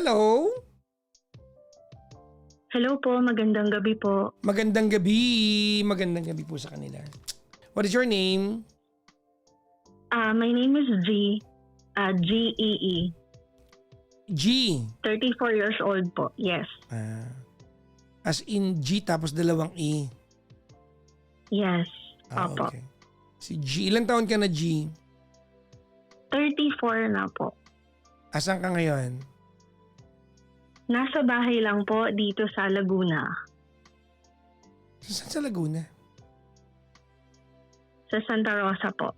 Hello? Hello po, magandang gabi po. Magandang gabi. Magandang gabi po sa kanila. What is your name? My name is G. G-E-E. G. 34 years old po. Yes. As in G tapos dalawang E. Yes. Opo. Okay. Si G. Ilang taon ka na, G? 34 na po. Asan ka ngayon? Nasa bahay lang po dito sa Laguna. Saan sa Laguna? Sa Santa Rosa po.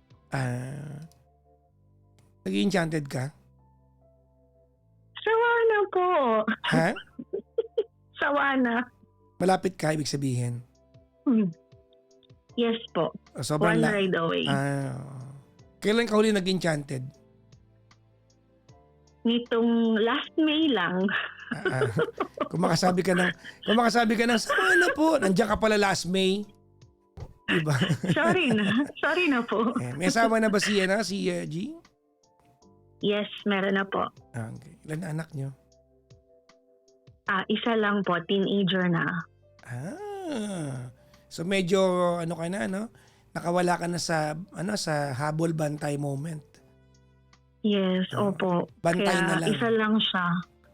Nag-enchanted ka? Sawa na po. Ha? Sawa na. Malapit ka, ibig sabihin? Yes po. Sobrang One ride away. Kailan ka huli nag-enchanted? Nitong last May lang. Kung makasabi ka ng, sama na po, nandiyan ka pala last May. Diba? Sorry na po. May asawa na ba si G? Yes, meron na po. Okay. Ilan na anak nyo? Isa lang po, teenager na. So medyo ano ka na, no? Nakawala ka na sa habol bantay moment. Yes, opo. Bantay Kaya na lang. isa lang siya.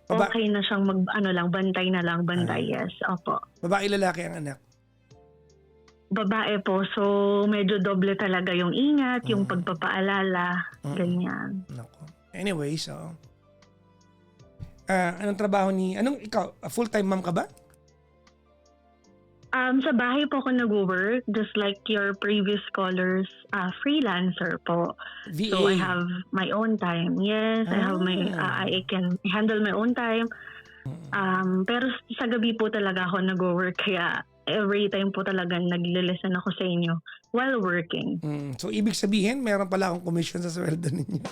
Okay na siyang bantay na lang, yes, opo. Babae lalaki ang anak? Babae po, so medyo doble talaga yung ingat, yung pagpapaalala, ganyan. Nako. Anyway, so anong trabaho ikaw, full-time mom ka ba? Sa bahay po ako nag-work, just like your previous callers, freelancer po. VA. So I have my own time. Yes, I have I can handle my own time. Pero sa gabi po talaga ako nag-work, kaya every time po talaga nag-listen ako sa inyo while working. So ibig sabihin, meron pala akong commission sa sweldo ninyo.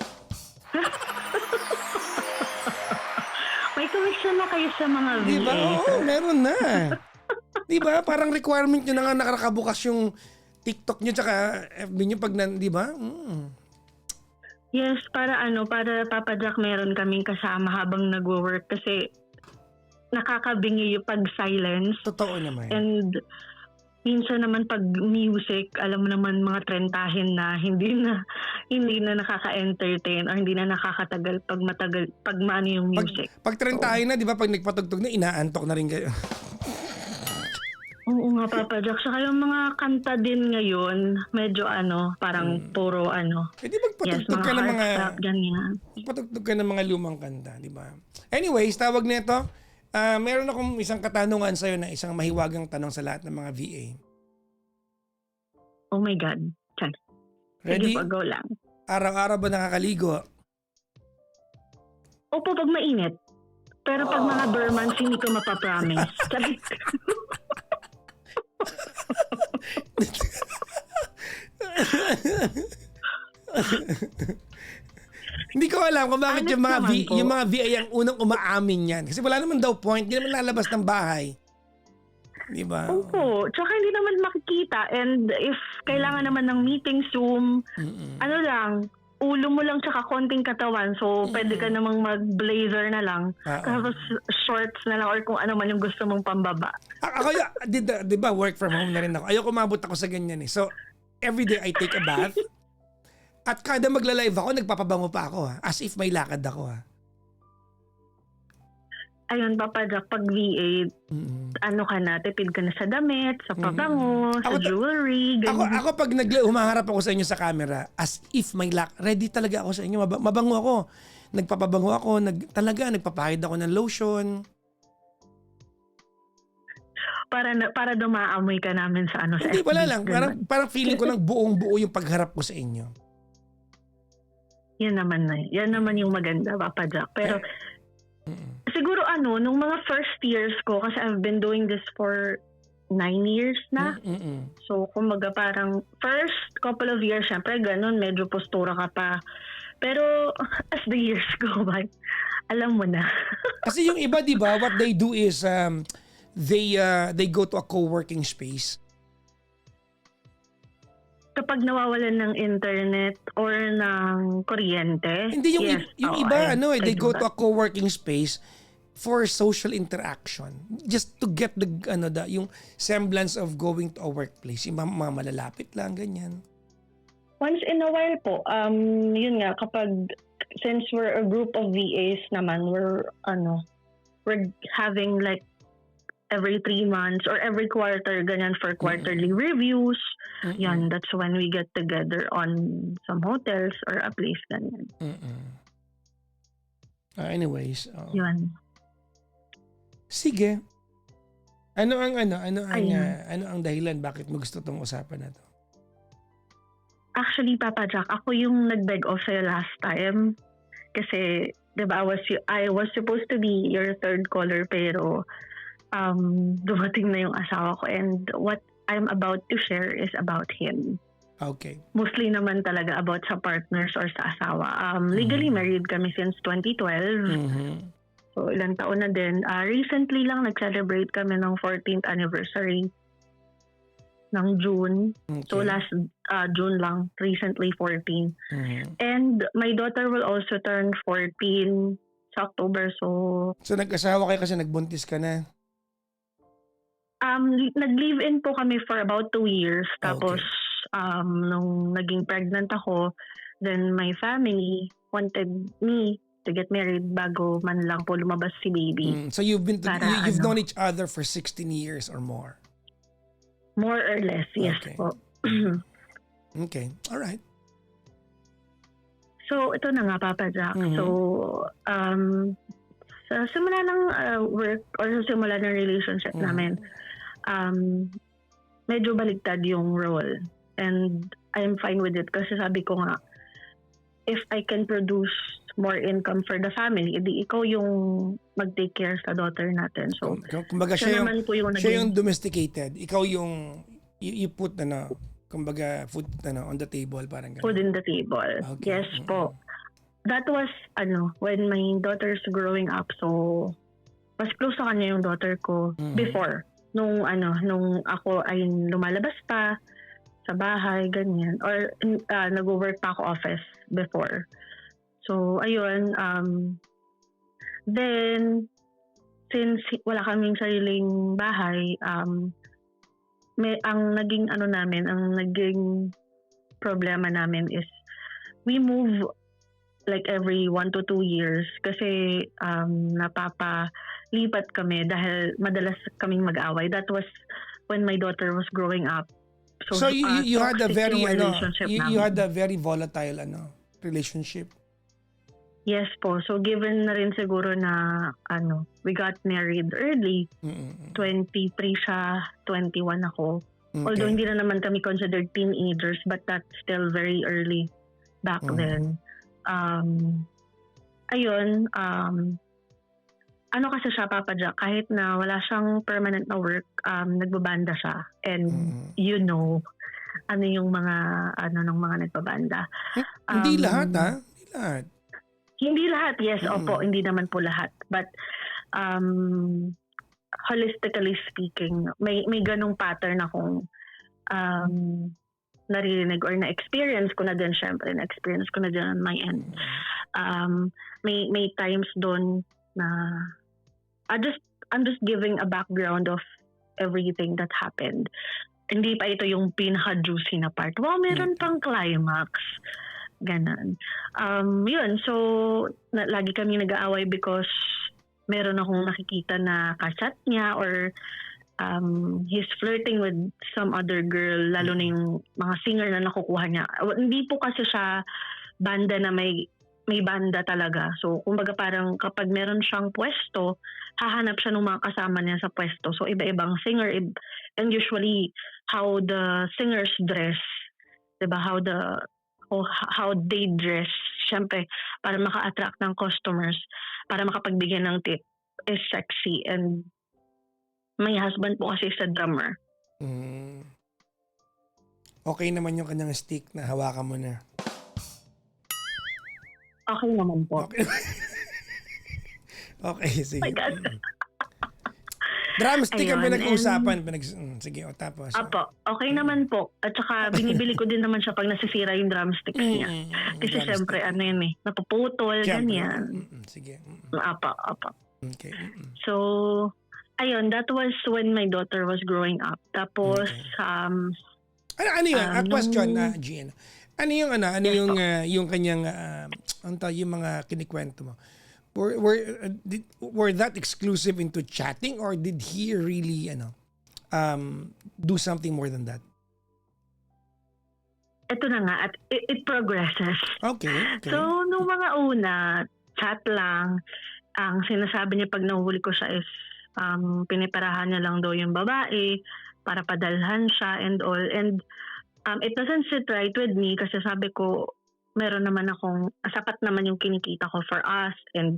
May commission na kayo sa mga VA. Diba? Oo, meron na. Diba? Parang requirement nyo na nga nakakabukas yung TikTok nyo tsaka FB nyo pag diba? Yes, para Papa Jack, meron kaming kasama habang nag-work kasi nakakabingi yung pag-silence. Totoo naman. And minsan naman pag music, alam mo naman mga trentahin na hindi na nakaka-entertain or hindi na nakakatagal pag maano yung music. Pag trentahin na, di ba, pag nagpatugtog na, inaantok na rin kayo. Oo nga, Papa Jack. Saka yung mga kanta din ngayon, medyo parang puro Pwede magpatugtog ka ng mga ganyan. Magpatugtog ka ng mga lumang kanta, di ba? Anyways, tawag nito, meron akong isang katanungan sa'yo na isang mahiwagang tanong sa lahat ng mga VA. Oh my God. Chan. Ready? Sige, go lang. Araw-araw ba nakakaligo? Opo, pag mainit. Pero pag mga dormants, hindi ko mapapromise. Hindi ko alam kung bakit yung mga VA ang unang umaamin yan. Kasi wala naman daw point, hindi naman lalabas ng bahay. Di ba? Opo. Tsaka hindi naman makikita. And if kailangan naman ng meeting Zoom, ulo mo lang tsaka konting katawan. So, pwede ka namang mag-blazer na lang. Tapos shorts na lang or kung ano man yung gusto mong pambaba. Ako, di ba, work from home na rin ako. Ayoko umabot ako sa ganyan eh. So, every day I take a bath. At kada magla-live ako, nagpapabango pa ako ha. As if may lakad ako ha. Ayun, Papa Jack, pag VA, tipid ka na sa damit, sa pabango, sa jewelry, ganyan. Ako pag humaharap ako sa inyo sa camera, as if may ready talaga ako sa inyo. Mabango ako. Nagpapabango ako. Nagpapahid ako ng lotion. Para dumaamoy ka namin sa sa Hindi, FB. wala lang. Parang feeling ko lang buong-buo yung pagharap ko sa inyo. Yan naman yung maganda, Papa Jack. Pero, siguro nung mga first years ko, kasi I've been doing this for 9 years na. So, kumbaga parang first couple of years, syempre ganun, medyo postura ka pa. Pero, as the years go by, alam mo na. Kasi yung iba, di ba, what they do is, they go to a co-working space. Kapag nawawalan ng internet or ng kuryente. Hindi, yung iba, they go to a co-working space for social interaction, just to get yung semblance of going to a workplace, yung mga malalapit lang, ganyan. Once in a while po, yun nga, since we're a group of VAs naman, we're having like every 3 months or every quarter, ganyan, for quarterly reviews. Yan, that's when we get together on some hotels or a place, ganyan. Anyways. Yun. Sige. Ano ang dahilan bakit mo gusto tong usapan na to? Actually, Papa Jack, ako yung nag-beg off sa'yo last time. Kasi, di ba, I was supposed to be your third caller, pero dumating na yung asawa ko. And what I'm about to share is about him. Okay. Mostly naman talaga about sa partners or sa asawa. Legally married kami since 2012. So, ilang taon na din. Recently lang nag-celebrate kami ng 14th anniversary ng June. Okay. So, last June lang. Recently, 14. And my daughter will also turn 14 sa October. So, nag-asawa kayo kasi nagbuntis ka na? Nag-live-in po kami for about 2 years. Tapos, nung naging pregnant ako, then my family wanted me to get married bago man lang po lumabas si baby. So you've known each other for 16 years or more? More or less, yes po. Okay, all right. So ito na nga, Papa Jack. So sa simula ng work or sa simula ng relationship namin, medyo baligtad yung role. And I'm fine with it kasi sabi ko nga, if I can produce more income for the family, edi ikaw yung mag-take care sa daughter natin. So, kumbaga siya yung domesticated. Ikaw yung you put kumbaga food on the table, parang ganun. Food in the table. Okay. Yes po. That was when my daughter's growing up, so mas close sa kanya yung daughter ko before. Nung ako ay lumalabas pa sa bahay, ganyan. Or nag-work pa ako office before. So, ayun. Then, since wala kaming sariling bahay, ang naging problema namin is we move like every 1 to 2 years kasi napapalipat kami dahil madalas kaming mag-away. That was when my daughter was growing up. So you had a very you had a very volatile relationship. Yes po. So given na rin siguro na we got married early. 23 siya, 21 ako. Okay. Although hindi na naman kami considered teenagers, but that's still very early back then. Ayun, kasi siya, Papa Jack, kahit na wala siyang permanent na work, nagbabanda siya. And ano yung mga ng mga nagbabanda. Hindi lahat, ha? Hindi lahat. Hindi lahat, yes. Opo, hindi naman po lahat. But holistically speaking, may ganung pattern akong naririnig or na-experience ko na din, syempre. Na-experience ko na din on my end. May times doon na I'm just giving a background of everything that happened. Hindi pa ito yung pinaka-juicy na part. Wow, meron pang climax. Ganon. Yun, so lagi kami nag-aaway because meron akong nakikita na ka-chat niya or he's flirting with some other girl, lalo na yung mga singer na nakukuha niya. Hindi po kasi siya banda na may banda talaga. So, kumbaga parang kapag meron siyang pwesto, hahanap siya ng mga kasama niya sa pwesto. So, iba-ibang singer. And usually, how the singers dress, diba? How they dress, syempre, para maka-attract ng customers, para makapagbigay ng tip, is sexy. And my husband po kasi is a drummer. Okay naman yung kanyang stick na hawakan mo na. Okay naman po. Okay, sige. Oh my God. Drumstick ang pinag-uusapan. Sige, tapos. Apo, okay naman po. At saka binibili ko din naman siya pag nasisira yung drumsticks niya. Kasi siyempre, napuputol, ganyan. Sige. Apo. Okay. So, ayun, that was when my daughter was growing up. Tapos, Okay. Ano yun? Question, Gian. Ano yung Yes po. yung kanyang yung mga kinikwento mo? Were that exclusive into chatting, or did he really do something more than that? Ito na nga, at it progresses. Okay. So, nung mga una, chat lang. Ang sinasabi niya pag nahuli ko siya is piniperahan niya lang daw yung babae para padalhan siya and all. And it doesn't sit right with me kasi sabi ko, meron naman akong, sapat naman yung kinikita ko for us. And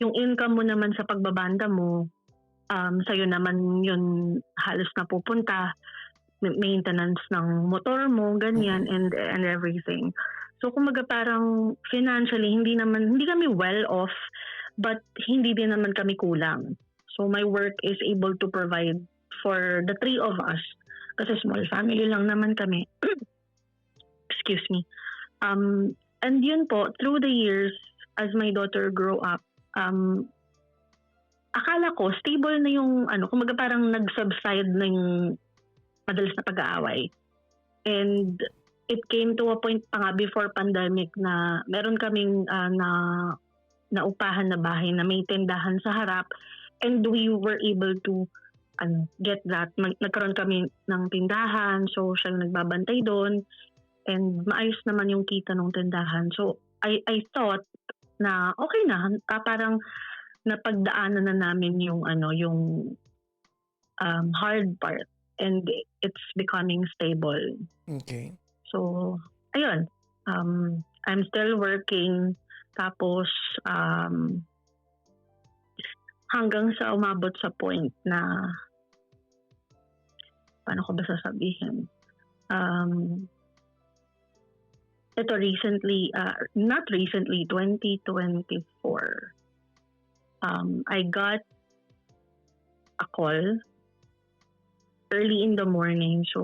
yung income mo naman sa pagbabanda mo, sa'yo naman yun halos napupunta. Maintenance ng motor mo, ganyan, and everything. So kumaga parang financially hindi kami well off, but hindi din naman kami kulang. So my work is able to provide for the three of us kasi small family lang naman kami. Excuse me. And yun po, through the years as my daughter grew up, akala ko stable na yung kumaga parang nag-subside na yung madalas na pag-aaway. And it came to a point pa nga before pandemic na meron kaming na upahan na bahay na may tindahan sa harap, and we were able to get that. Nagkaroon kami ng tindahan, so siya yung nagbabantay doon, and maayos naman yung kita ng tindahan. So I thought na okay na, parang napagdaanan na namin yung hard part. And it's becoming stable. Okay. So, ayun. I'm still working. Tapos, hanggang sa umabot sa point na, paano ko ba sasabihin? Ito recently, not recently, 2024, I got a call early in the morning. So,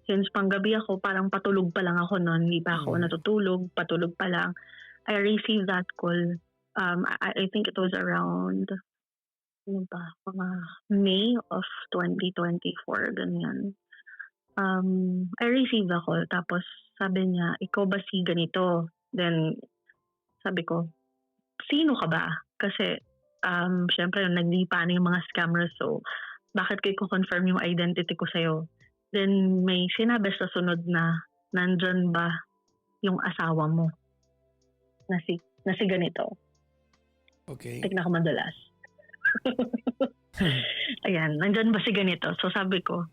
since panggabi ako, parang patulog pa lang ako noon. Hindi pa ako natutulog, patulog pa lang. I received that call. I think it was around mga May of 2024, ganyan. I received a call. Tapos sabi niya, ikaw ba si ganito? Then, sabi ko, sino ka ba? Kasi, syempre, naglipa na yung mga scammers. So, bakit ko confirm yung identity ko sa'yo? Then may sinabi sa sunod na, nandyan ba yung asawa mo? Na si ganito. Okay. Tignan ko madalas. Ayan, nandyan ba si ganito? So sabi ko,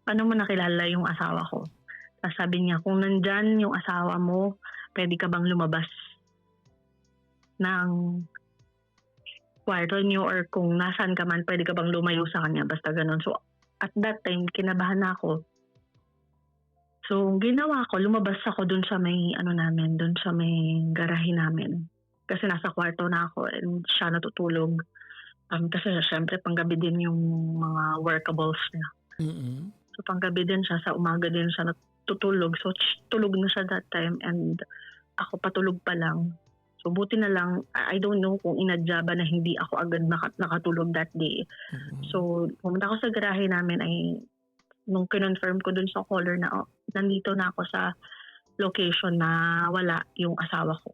paano mo nakilala yung asawa ko? Tapos sabi niya, kung nandyan yung asawa mo, pwede ka bang lumabas ng kwarto niyo, or kung nasaan ka man, pwede ka bang lumayo sa kanya, basta ganun. So, at that time, kinabahan na ako. So, ginawa ko, lumabas ako dun sa may, dun sa may garahe namin. Kasi nasa kwarto na ako and siya natutulog. Kasi syempre, panggabi din yung mga workables niya. Mm-hmm. So, panggabi din siya, sa umaga din siya natutulog. So, tulog na siya that time and ako patulog pa lang. So, buti na lang, I don't know kung inadya ba na hindi ako agad nakatulog that day. Mm-hmm. So, pumunta ako sa garahe namin ay nung kinonfirm ko dun sa caller na nandito na ako sa location na wala yung asawa ko.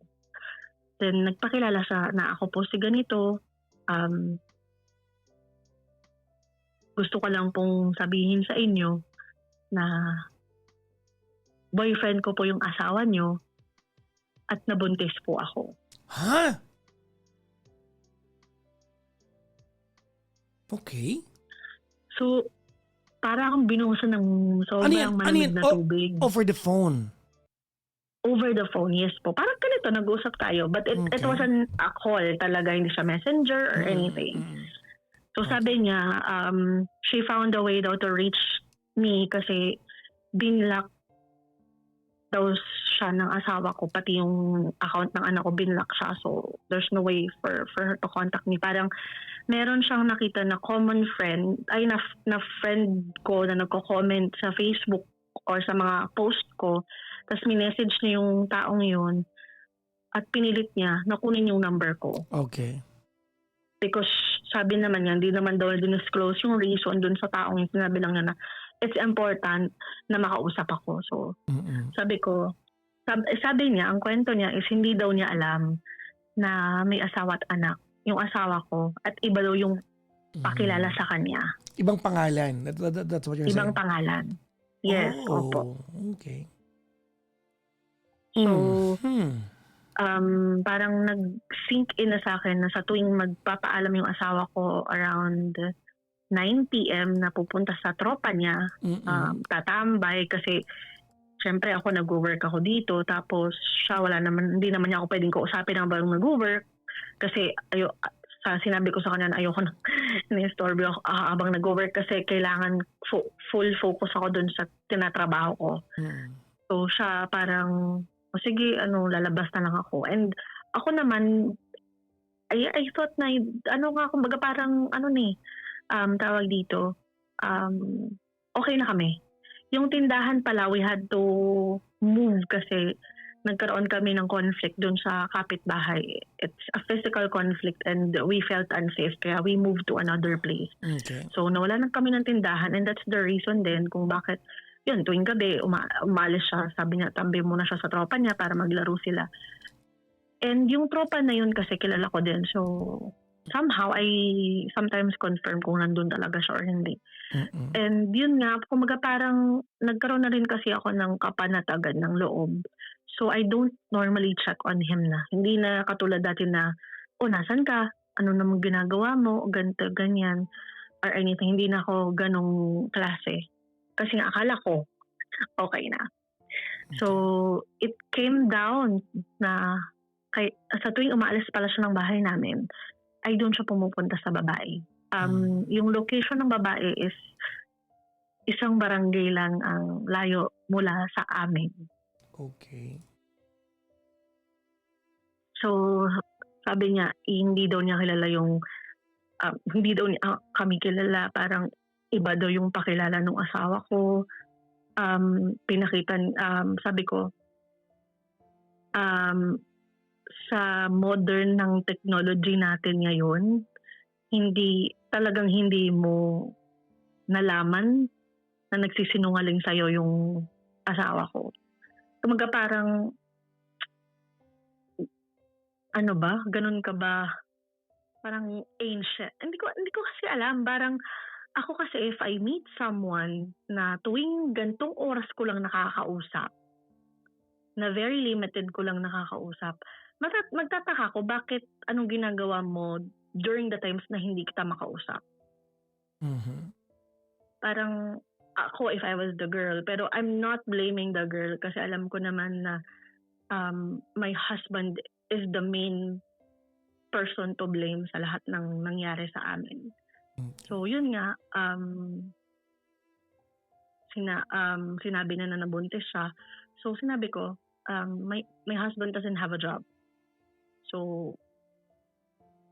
Then, nagpakilala siya na ako po si ganito. Gusto ko lang pong sabihin sa inyo na boyfriend ko po yung asawa nyo at nabuntis po ako. Ha? Okay. So, para akong binuhusan ng sobrang malamig na tubig. Over the phone? Over the phone, yes po. Parang ganito, nag-usap tayo. But it wasn't a call talaga, hindi siya messenger or anything. So sabi niya, she found a way daw to reach me kasi binlock daw siya ng asawa ko, pati yung account ng anak ko binlock siya. So there's no way for her to contact me. Parang meron siyang nakita na common friend, ay na friend ko na nagko-comment sa Facebook or sa mga post ko. Tapos minessage niya yung taong yun at pinilit niya na kunin yung number ko. Okay. Because sabi naman niya, hindi naman daw disclose yung reason dun sa taong yung sinabi lang niya na it's important na makausap ako. So, sabi ko, sabi niya, ang kwento niya is hindi daw niya alam na may asawa at anak yung asawa ko at iba daw yung pakilala sa kanya. Ibang pangalan. That's what you're Ibang saying? pangalan. Yes, opo. Okay. So, parang nag-sink in na sa akin na sa tuwing magpapaalam yung asawa ko around 9 p.m. na pupunta sa tropa niya, tatambay kasi syempre ako nag-work ako dito tapos siya hindi naman niya ako pwedeng kausapin habang nag-work kasi sinabi ko sa kanya na ayoko na ni-storby ako habang nag-work kasi kailangan full focus ako dun sa tinatrabaho ko. So siya parang sige, lalabas na lang ako. And ako naman, I thought na, kumbaga parang, tawag dito, okay na kami. Yung tindahan pala, we had to move kasi nagkaroon kami ng conflict dun sa kapitbahay. It's a physical conflict and we felt unsafe kaya we moved to another place. Okay. So nawala na kami ng tindahan and that's the reason din kung bakit yun, tuwing gabi, umalis siya. Sabi niya, tambi muna siya sa tropa niya para maglaro sila. And yung tropa na yun kasi kilala ko din. So, somehow, I sometimes confirm kung nandun talaga siya or hindi. And yun nga, kumaga parang nagkaroon na rin kasi ako ng kapanatagan ng loob. So, I don't normally check on him na. Hindi na katulad dati na, nasan ka? Ano namang ginagawa mo? Ganito, ganyan. Or anything. Hindi na ako ganong klase. Kasi nga akala ko, okay na. So, it came down na sa tuwing umaalis pala siya ng bahay namin, ay doon siya pumupunta sa babae. Yung location ng babae is isang barangay lang ang layo mula sa amin. Okay. So, sabi niya, hindi daw niya kilala yung, hindi daw niya kami kilala, parang iba daw yung pakilala ng asawa ko. Sabi ko, sa modern ng technology natin ngayon, hindi mo nalaman na nagsisinungaling sa'yo yung asawa ko. Kumaga parang, ganun ka ba? Parang ancient. Hindi ko kasi alam, parang ako kasi if I meet someone na tuwing gantong oras ko lang nakakausap, na very limited ko lang nakakausap, magtataka ko bakit anong ginagawa mo during the times na hindi kita makausap. Parang ako if I was the girl, pero I'm not blaming the girl kasi alam ko naman na my husband is the main person to blame sa lahat ng nangyari sa amin. So, yun nga, sinabi na nabuntis siya. So, sinabi ko, my husband doesn't have a job. So,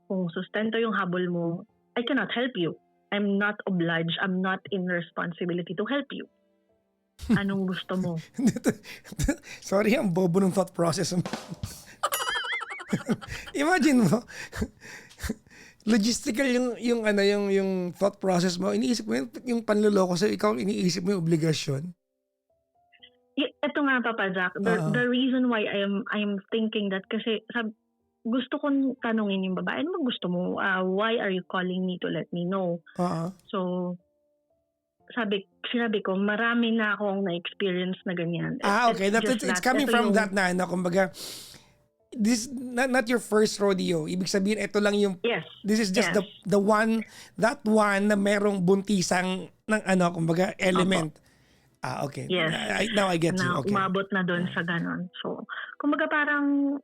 kung sustento yung habol mo, I cannot help you. I'm not obliged. I'm not in responsibility to help you. Anong gusto mo? Sorry, ang bobo ng thought process mo. Imagine mo, logistical yung thought process mo. Iniisip mo yung panloloko sa ikaw, iniisip mo yung obligasyon. Ito nga Papa Jack, the reason why I'm thinking that kasi gusto kong tanungin yung babae, ano gusto mo? Why are you calling me to let me know? So sinabi ko, marami na akong na-experience na ganyan. Okay. It's coming from that na, kumbaga, this not your first rodeo. Ibig sabihin ito lang yung this is just the one na merong buntisang ng kumbaga element. Okay. Yes. Now I get you. Okay. Umabot na doon sa ganon. So, kumbaga parang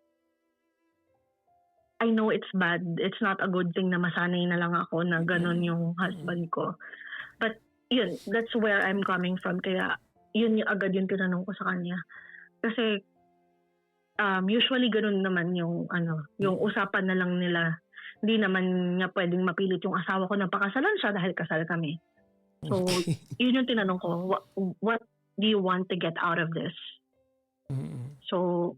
I know it's bad. It's not a good thing na masanay na lang ako na ganon yung husband ko. But yun, that's where I'm coming from. Kaya yun yung agad yung tinanong ko sa kanya. Kasi usually ganun naman yung yung usapan na lang nila. Hindi naman niya pwedeng mapilit yung asawa ko na pakasalan siya dahil kasal kami. So, yun yung tinanong ko, what do you want to get out of this? So,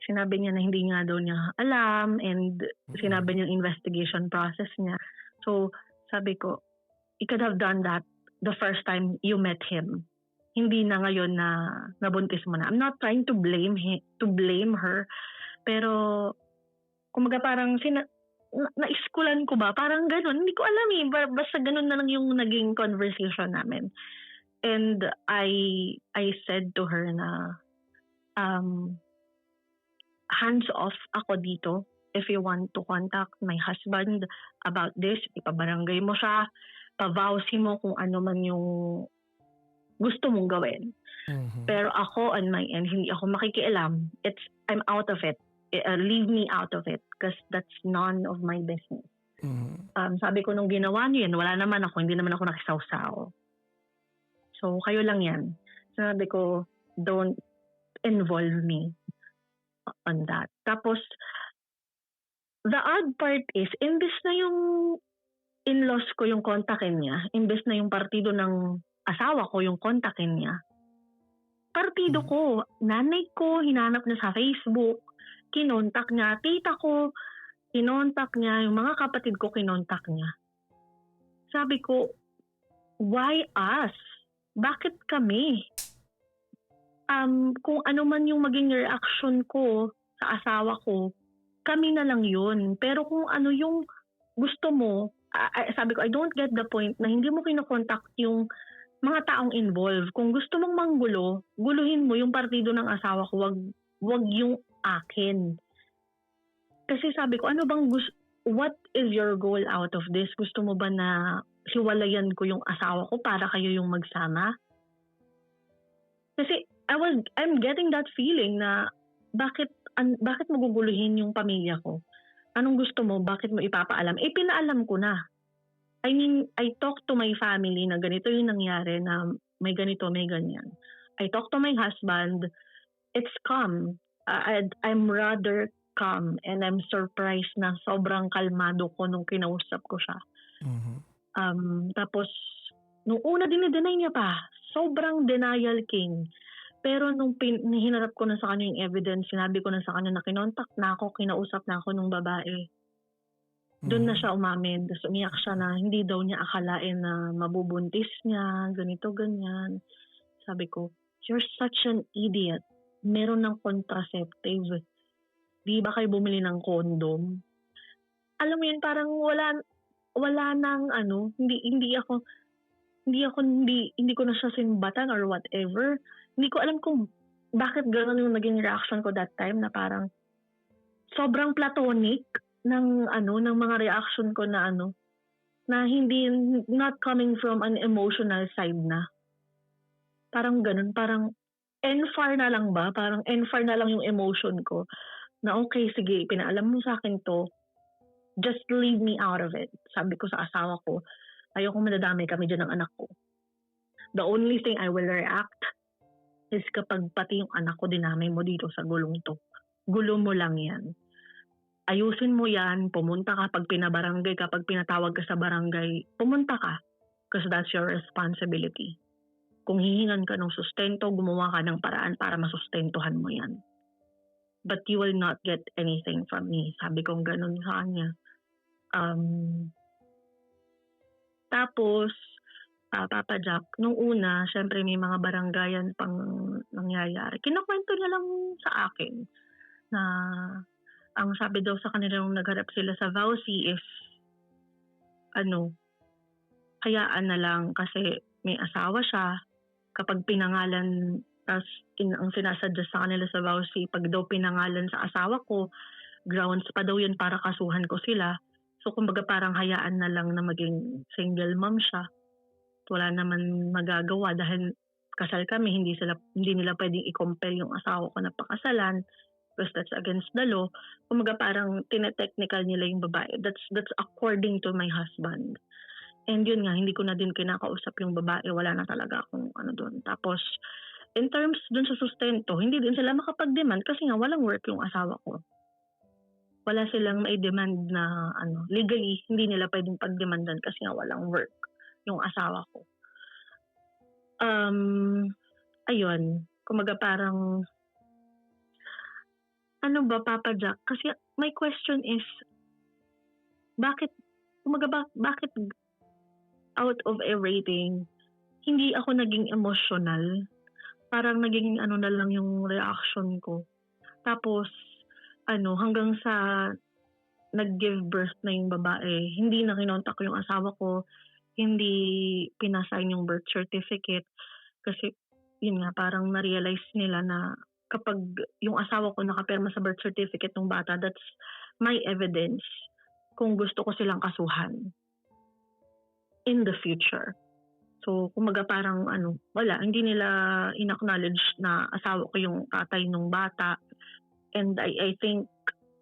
sinabi niya na hindi nga daw niya alam and sinabi niya yung investigation process niya. So, sabi ko, you could have done that the first time you met him. Hindi na ngayon na nabuntis mo na. I'm not trying to blame her, pero kumaga parang na-iskulan ko ba? Parang ganun. Hindi ko alam eh. Basta ganun na lang yung naging conversation namin. And I said to her na hands off ako dito. If you want to contact my husband about this, ipabarangay mo siya, pavowsy mo kung ano man yung gusto mong gawin. Pero ako on my end, hindi ako makikialam. I'm out of it. Leave me out of it because that's none of my business. Sabi ko nung ginawa niyo yan, wala naman ako, hindi naman ako nakisawsaw. So kayo lang yan. Sabi ko, don't involve me on that. Tapos, the odd part is, imbes na yung in-laws ko yung kontakin niya, imbes na yung partido ng asawa ko yung kontakin niya, partido ko, nanay ko, hinanap niya sa Facebook, kinontak niya, tita ko, kinontak niya, yung mga kapatid ko, kinontak niya. Sabi ko, why us? Bakit kami? Kung ano man yung maging reaction ko sa asawa ko, kami na lang yun. Pero kung ano yung gusto mo, sabi ko, I don't get the point na hindi mo kinokontak yung mga taong involved. Kung gusto mong manggulo, guluhin mo yung partido ng asawa ko, wag yung akin. Kasi sabi ko, ano bang what is your goal out of this? Gusto mo ba na hiwalayan ko yung asawa ko para kayo yung magsama? Kasi I'm getting that feeling na bakit maguguluhin yung pamilya ko? Anong gusto mo? Bakit mo ipapaalam? Pinaalam ko na. I mean, I talked to my family na ganito yung nangyari, na may ganito, may ganyan. I talked to my husband. It's calm. I'm rather calm and I'm surprised na sobrang kalmado ko nung kinausap ko siya. Tapos, nung una dinideny niya pa, sobrang denial king. Pero nung hinarap ko na sa kanya yung evidence, sinabi ko na sa kanya na kinontak na ako, kinausap na ako nung babae. Doon na siya umamin. Tapos umiyak siya na hindi daw niya akalain na mabubuntis niya, ganito, ganyan. Sabi ko, you're such an idiot. Meron ng contraceptive. Di ba kayo bumili ng condom? Alam mo yun, parang wala nang hindi ko na siya simbatan or whatever. Hindi ko alam kung bakit gano'n yung naging reaction ko that time, na parang sobrang platonic ng mga reaction ko na hindi, not coming from an emotional side na. Parang gano'n, parang enfar na lang ba? Parang enfar na lang yung emotion ko. Na okay, sige, pinaalam mo sa akin to, just leave me out of it. Sabi ko sa asawa ko, ayoko madadamay kami dyan ng anak ko. The only thing I will react is kapag pati yung anak ko dinamay mo dito sa gulong to. Gulo mo lang yan. Ayusin mo yan, pumunta ka pag pinabarangay, kapag pinatawag ka sa barangay, pumunta ka. Because that's your responsibility. Kung hihingan ka ng sustento, gumawa ka ng paraan para masustentuhan mo yan. But you will not get anything from me. Sabi kong ganun sa kanya. Tapos, Papa Jack, nung una, syempre may mga barangayan pang nangyayari. Kinukwento niya lang sa akin na ang sabi daw sa kanila nung nagharap sila sa vowsy is hayaan na lang kasi may asawa siya. Kapag pinangalan, ang sinasadya sa kanila sa vowsy, pag daw pinangalan sa asawa ko, grounds pa daw yun para kasuhan ko sila. So kumbaga parang hayaan na lang na maging single mom siya. Wala naman magagawa dahil kasal kami, hindi nila pwedeng i-compel yung asawa ko na pakasalan because that's against the law. Kumaga parang tinetechnical nila yung babae. That's according to my husband. And yun nga, hindi ko na din kinakausap yung babae. Wala na talaga akong doon. Tapos, in terms dun sa sustento, hindi din sila makapag-demand kasi nga walang work yung asawa ko. Wala silang mai-demand na legally, hindi nila pwedeng pag-demandan kasi nga walang work yung asawa ko. Ayun, kumaga parang ano ba, Papa Jack? Kasi my question is, bakit, bakit out of everything, hindi ako naging emotional? Parang naging ano na lang yung reaction ko. Tapos, hanggang sa nag-give birth na yung babae, hindi na kinontak yung asawa ko, hindi pinasign yung birth certificate. Kasi, yun nga, parang na-realize nila na kapag yung asawa ko nakapirma sa birth certificate ng bata, that's my evidence kung gusto ko silang kasuhan in the future. So, kumaga parang wala, hindi nila in-acknowledge na asawa ko yung tatay ng bata. And I think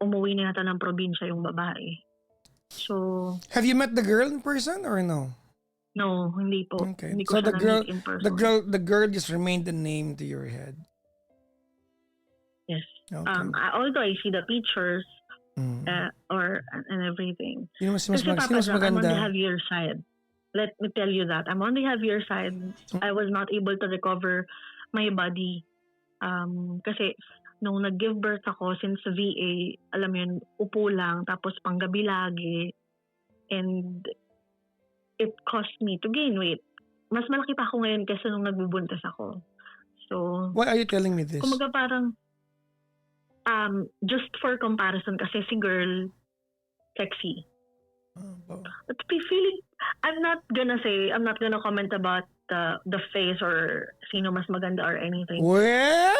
umuwi na yata ng probinsya yung babae. So, have you met the girl in person or no? No, hindi po. Okay. Hindi So ko siya na-meet in person. the girl just remained a name to your head. Yes. Okay. Although I see the pictures and everything. Sino mas Kasi Papa Jack, I'm on maganda? the heavier side. Let me tell you that. I'm on the heavier side. I was not able to recover my body. Kasi nung nag-give birth ako since VA, alam mo yun, upo lang, tapos panggabi lagi. And it caused me to gain weight. Mas malaki pa ako ngayon kasi nung nagbubuntis ako. So, why are you telling me this? kumaga parang, just for comparison, kasi si girl, sexy. But feeling, I'm not gonna comment about the face or sino mas maganda or anything. Well,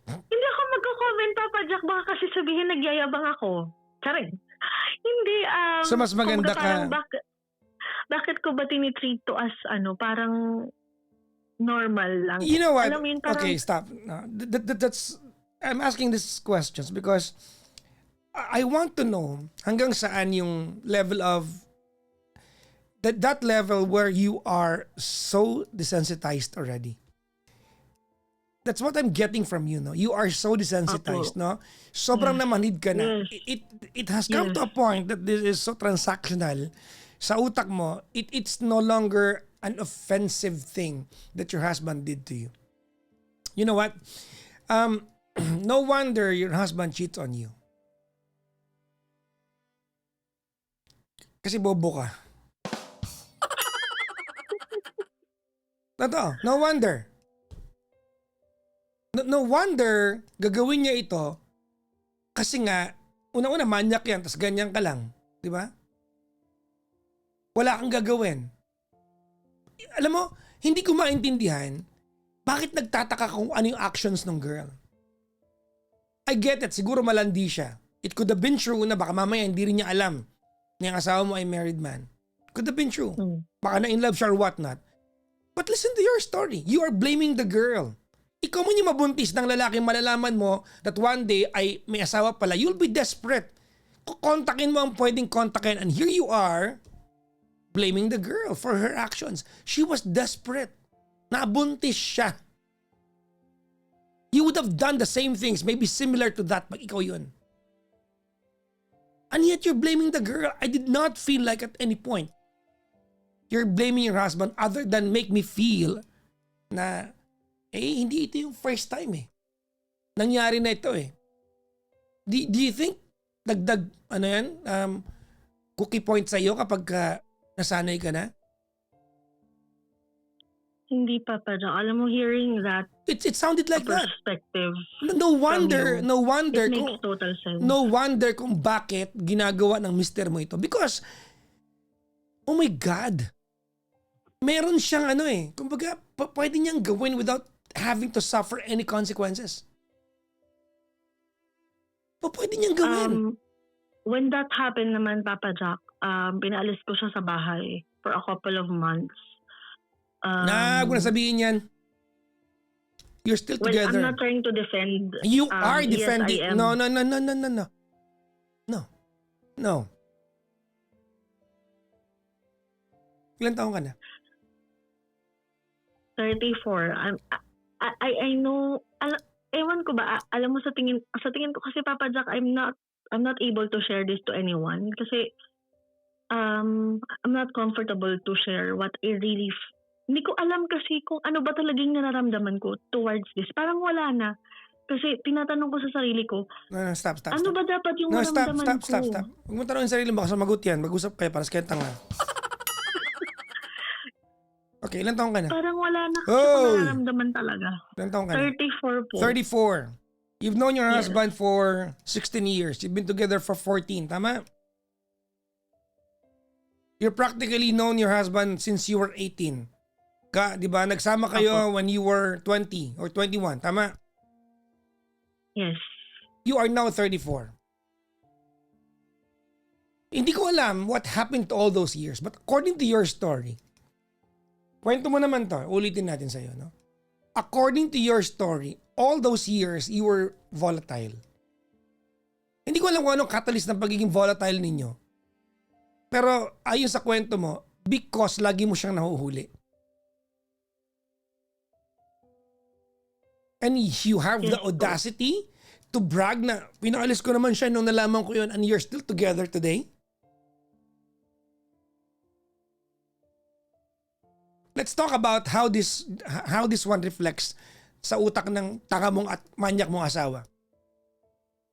Hindi ako magko-comment, Papa Jack, baka kasi sabihin nagyayabang ako. Charing. Hindi, so mas maganda parang ka. bakit ko ba tinitreat to as parang normal lang? You know what? Alam mo yun, parang, Okay, stop. No, that's I'm asking these questions because I want to know hanggang saan yung level of that level where you are so desensitized already. That's what I'm getting from you, no? You are so desensitized, no? Sobrang namanid ka na. Yes. It has come to a point that this is so transactional sa utak mo. It's no longer an offensive thing that your husband did to you. You know what? No wonder your husband cheats on you. Kasi bobo ka. Totoo. No wonder. No wonder gagawin niya ito kasi nga, una-una manyak yan, tas ganyan ka lang. Di ba? Wala kang gagawin. Alam mo, hindi ko maintindihan bakit nagtataka kung ano yung actions ng girl. I get it, siguro malandi siya. It could have been true na baka mamaya hindi rin niya alam na yung asawa mo ay married man. Could have been true. Baka na in love siya or whatnot. But listen to your story. You are blaming the girl. Ikaw mo yung mabuntis ng lalaking malalaman mo that one day ay may asawa pala. You'll be desperate. Kontakin mo ang pwedeng kontakin and here you are blaming the girl for her actions. She was desperate. Nabuntis siya. You would have done the same things, maybe similar to that pag ikaw yun. And yet you're blaming the girl. I did not feel like at any point you're blaming your husband other than make me feel na hindi ito yung first time eh. Nangyari na ito eh. Do you think dagdag cookie point sa'yo kapag nasanay ka na? Hindi pa parang, alam mo, hearing that It sounded like that. perspective. No wonder It makes total sense. No wonder kung bakit ginagawa ng mister mo ito. Because, oh my God, meron siyang kumbaga, pwede niyang gawin without having to suffer any consequences. Pwede niyang gawin. When that happened naman, Papa Jack, pinaalis ko siya sa bahay for a couple of months. Huwag mo na sabihin yan. You're still together. I'm not trying to defend. You are defending. Yes, I am. No. Ilan taon ka na? 34. I know. Ewan ko ba? Alam mo, sa tingin ko kasi, Papa Jack, I'm not able to share this to anyone kasi I'm not comfortable to share what I really hindi ko alam kasi kung ano ba talagang nararamdaman ko towards this. Parang wala na. Kasi tinatanong ko sa sarili ko, No, stop. ano ba dapat yung No, maramdaman ko? stop. Huwag mo tanongin sarili mo, baka sumagot yan. Mag-usap kayo para sa kaya tanga. Okay, ilan taong ka na? Parang wala na kasi ako nararamdaman talaga. Ilan taong ka na? 34 po. 34. You've known your Yes. husband for 16 years. You've been together for 14, tama? You're practically known your husband since you were 18. Di ba? Nagsama kayo when you were 20 or 21, tama? Yes. You are now 34. Hindi ko alam what happened to all those years, but according to your story, kwento mo naman to, ulitin natin sa'yo, no? According to your story, all those years, you were volatile. Hindi ko alam kung anong catalyst ng pagiging volatile ninyo. Pero ayon sa kwento mo, because lagi mo siyang nahuhuli. And you have the audacity to brag na pinaalis ko naman siya nung nalaman ko yun and you're still together today? Let's talk about how this one reflects sa utak ng tanga mong at manyak mong asawa.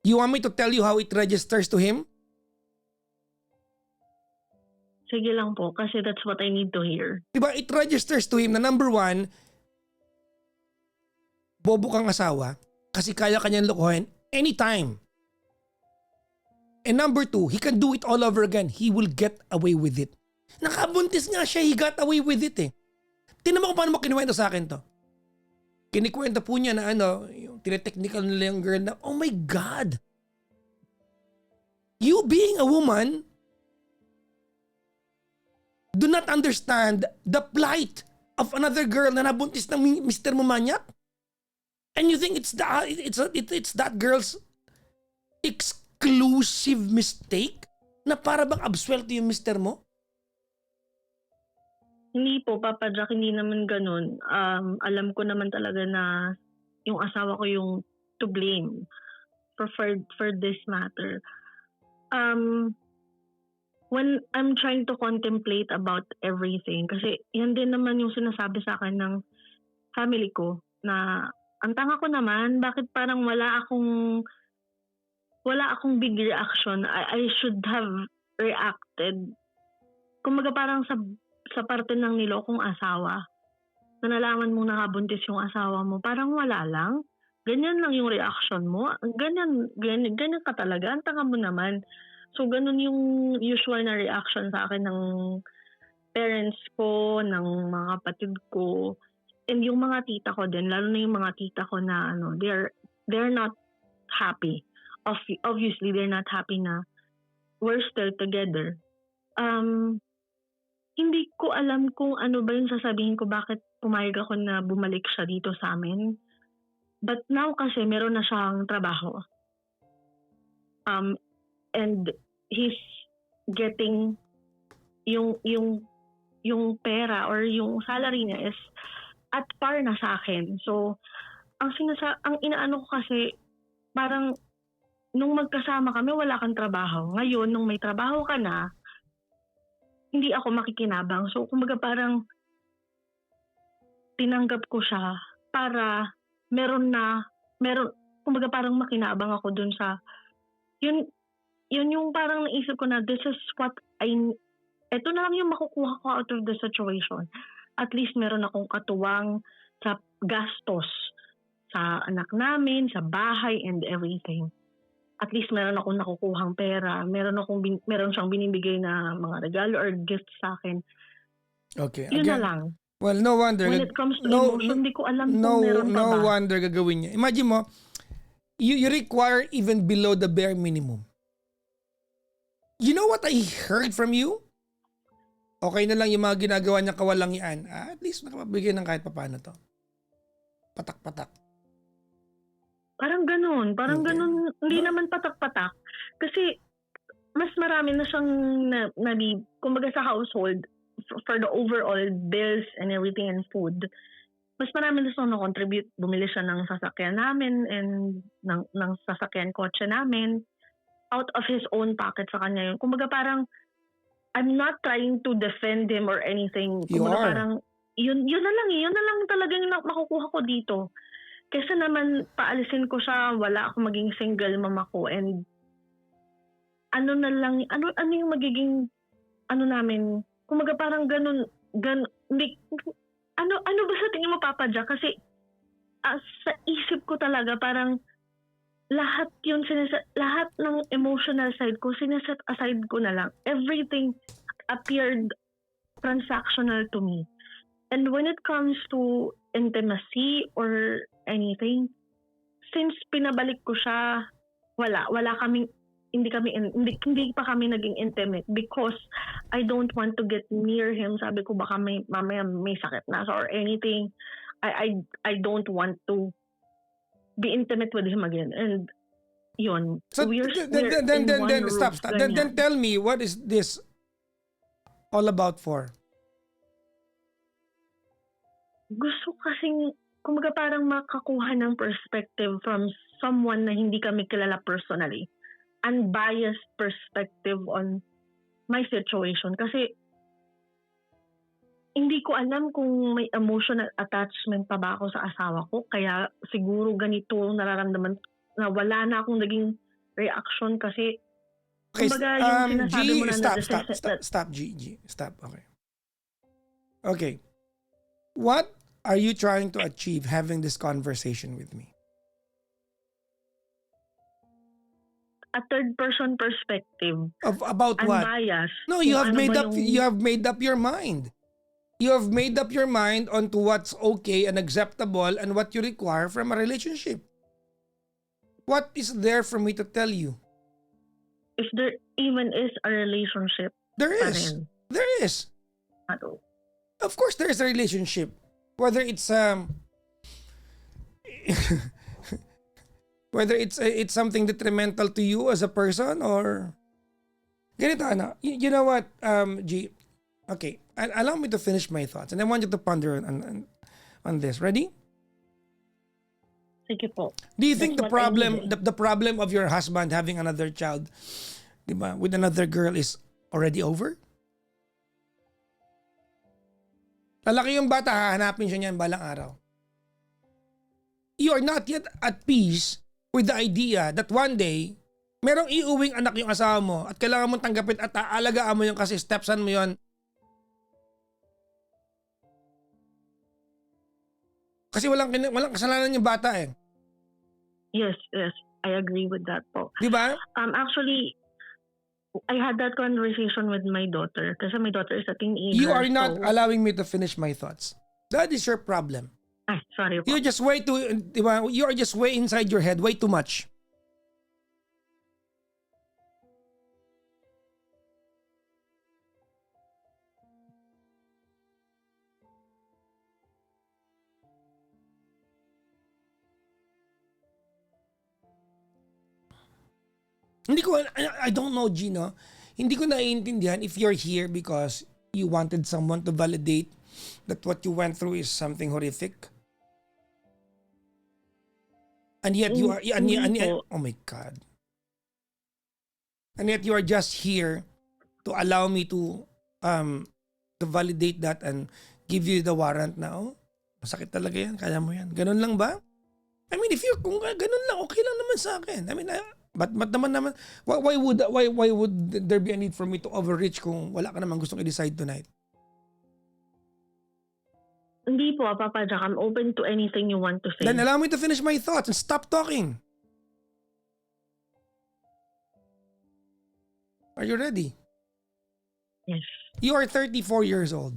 You want me to tell you how it registers to him? Sige lang po, kasi that's what I need to hear. Diba, it registers to him na number one, bobo kang asawa kasi kaya kanyang lokohin anytime. And number two, he can do it all over again. He will get away with it. Nakabuntis nga siya, he got away with it eh. Tingnan mo kung paano mo kinuwento sa akin to. Kinikwento po niya na yung tinetechnical nila yung girl na, oh my God! You being a woman, do not understand the plight of another girl na nabuntis ng Mr. Mamanyak? And you think it's that girl's exclusive mistake na para bang absuelto yung Mr. mo? Hindi po, Papa Jack, hindi naman ganun. Alam ko naman talaga na yung asawa ko yung to blame for this matter. When I'm trying to contemplate about everything, kasi yan din naman yung sinasabi sa akin ng family ko na ang tanga ko naman, bakit parang wala akong big reaction. I should have reacted. Kumbaga parang sa parte ng nilokong asawa, na nalaman mong nakabuntis yung asawa mo, parang wala lang. Ganyan lang yung reaction mo. Ganyan ka talaga. Ang tanga mo naman. So, ganun yung usual na reaction sa akin ng parents ko, ng mga kapatid ko, and yung mga tita ko din, lalo na yung mga tita ko na they're not happy. Obviously, they're not happy na we're still together. Hindi ko alam kung ano ba yung sasabihin ko bakit pumayag ako na bumalik siya dito sa amin. But now kasi meron na siyang trabaho. And he's getting yung pera or yung salary niya is at par na sa akin. So, ang inaano ko kasi, parang nung magkasama kami, wala kang trabaho. Ngayon, nung may trabaho ka na, hindi ako makikinabang. So, kumbaga parang tinanggap ko siya para kumbaga parang makinabang ako dun sa, yun yung parang naisip ko na this is what eto na lang yung makukuha ko out of the situation. At least meron akong katuwang sa gastos sa anak namin, sa bahay and everything. At least meron akong nakukuhang pera, meron siyang binibigay na mga regalo or gifts sa akin. Okay. Yun na lang. Well, no wonder. When it comes to emotion, hindi ko alam kung meron pa ba. No wonder gagawin niya. Imagine mo, you require even below the bare minimum. You know what I heard from you? Okay na lang yung mga ginagawa niya kawalangian. At least nakapabigay ng kahit papaano to. Patak-patak. Parang ganun. Hindi naman patak-patak. Kasi mas marami na siyang kumbaga sa household, for the overall bills and everything and food, mas marami na siyang na-contribute. Bumili siya ng sasakyan namin and ng sasakyan kotse namin out of his own pocket sa kanya yun. Kumbaga parang I'm not trying to defend him or anything. You kumbaga are. Parang yun na lang talaga yung makukuha ko dito. kesa naman paalisin ko siya, wala ako maging single mom ako, and ano na lang, ano yung magiging, namin, kumaga parang hindi, ano ba sa tingin mo, Papa Jack? Kasi sa isip ko talaga, parang lahat lahat ng emotional side ko, sineset aside ko na lang. Everything appeared transactional to me. And when it comes to intimacy or anything, since pinabalik ko siya, wala kaming, hindi pa kami naging intimate because I don't want to get near him. Sabi ko baka mamaya may sakit na or anything. I don't want to be intimate with him again. And yun. So then stop. Then tell me, what is this all about for? Gusto kasing, kumaga parang makakuha ng perspective from someone na hindi kami kilala personally. Unbiased perspective on my situation. Kasi hindi ko alam kung may emotional attachment pa ba ako sa asawa ko. Kaya siguro ganito nararamdaman na wala na akong naging reaction kasi okay, kumbaga yung sinasabi G, mo na stop, G, stop. Okay. What are you trying to achieve having this conversation with me? A third person perspective. About what? Unbiased. No, you have made up your mind. You have made up your mind onto what's okay and acceptable and what you require from a relationship. What is there for me to tell you? If there even is a relationship. There is. There is. Of course there is a relationship. Whether it's whether it's something detrimental to you as a person or ganito ana. You know what, G? Okay, allow me to finish my thoughts and I want you to ponder on this. Ready? Sige po. Do you think the problem of your husband having another child, diba, with another girl is already over? Lalaki yung bata, hahanapin siya niyan balang araw. You are not yet at peace with the idea that one day, merong iuwing anak yung asawa mo at kailangan mong tanggapin at aalagaan mo yun kasi stepson mo yun. Kasi walang kasalanan yung bata eh. Yes. I agree with that po. Di ba? Actually, I had that conversation with my daughter kasi my daughter is a teenager. You are not allowing me to finish my thoughts. That is your problem. Ay, sorry po. You are just way inside your head, way too much. I don't know, Gino. Hindi ko naiintindihan if you're here because you wanted someone to validate that what you went through is something horrific. And yet you are, oh my God. And yet you are just here to allow me to validate that and give you the warrant na, masakit talaga yan, kaya mo yan. Ganun lang ba? I mean, kung ganun lang, okay lang naman sa akin. I mean, but naman, why would there be a need for me to overreach kung wala ka naman gustong i-decide tonight? Hindi po, Papa Jack. I'm open to anything you want to say. Then allow me to finish my thoughts and stop talking. Are you ready? Yes. You are 34 years old.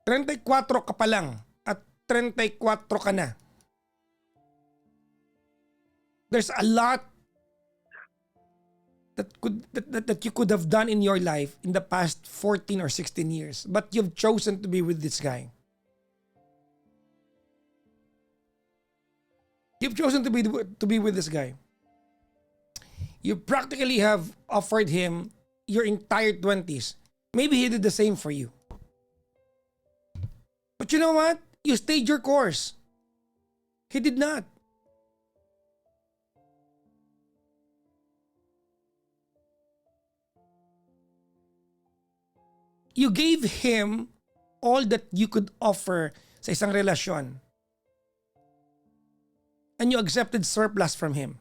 Trenta-4 ka pa lang at 34 ka na. There's a lot that you could have done in your life in the past 14 or 16 years, but you've chosen to be with this guy. You've chosen to be with this guy. You practically have offered him your entire 20s. Maybe he did the same for you. But you know what? You stayed your course. He did not. you gave him all that you could offer sa isang relasyon. And you accepted surplus from him.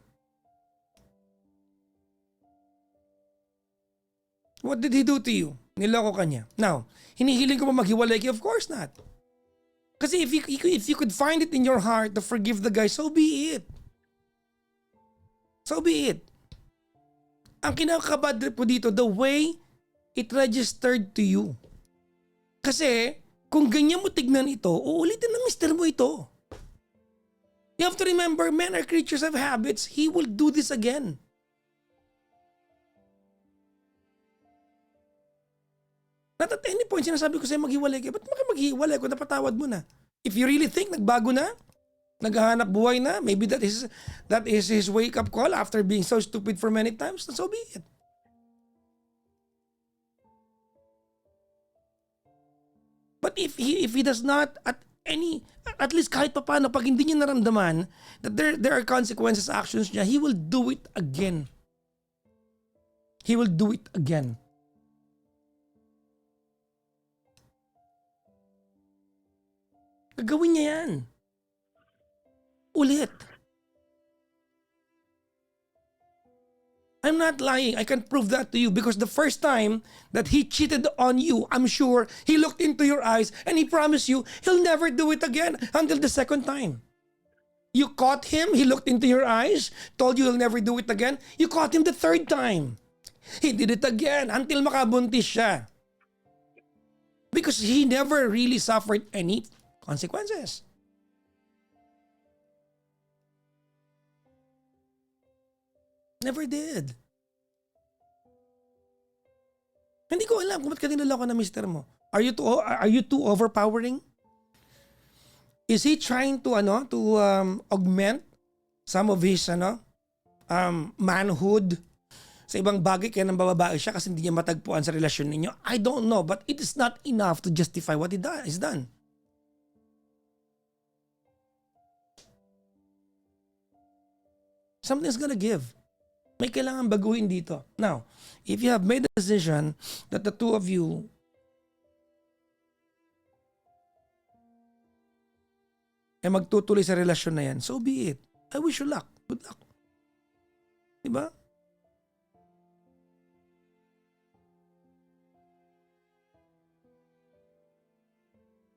What did he do to you? Niloko ka niya. Now, hinihiling ko ba maghiwalay kayo? Of course not. Kasi if you could find it in your heart to forgive the guy, so be it. So be it. Ang kinakabad po dito, the way it registered to you. Kasi, kung ganyan mo tignan ito, uulitin ng mister mo ito. You have to remember, men are creatures of habits. He will do this again. Not at any point, sinasabi ko sa'yo maghiwalay kayo. Ba't maghiwalay kung napatawad mo na? If you really think nagbago na, naghahanap buhay na, maybe that is his wake-up call after being so stupid for many times, so be it. But if he does not at least kahit papaano, pag hindi niya naramdaman that there are consequences sa actions niya, he will do it again. He will do it again. Gagawin niya yan. Ulit. I'm not lying. I can prove that to you because the first time that he cheated on you, I'm sure he looked into your eyes and he promised you he'll never do it again until the second time. You caught him, he looked into your eyes, told you he'll never do it again. You caught him the third time. He did it again until makabuntis siya. Because he never really suffered any consequences. Never did. Hindi ko alam kung ba't ka niloloko na mister mo. Are you too overpowering? Is he trying to augment some of his manhood sa ibang bagay kaya nang bababae siya kasi hindi niya matagpuan sa relasyon ninyo? I don't know, but it is not enough to justify what he is done. Something's gonna give. May kailangan baguhin dito. Now, if you have made a decision that the two of you ay magtutuloy sa relasyon na yan, so be it. I wish you luck. Good luck. Diba?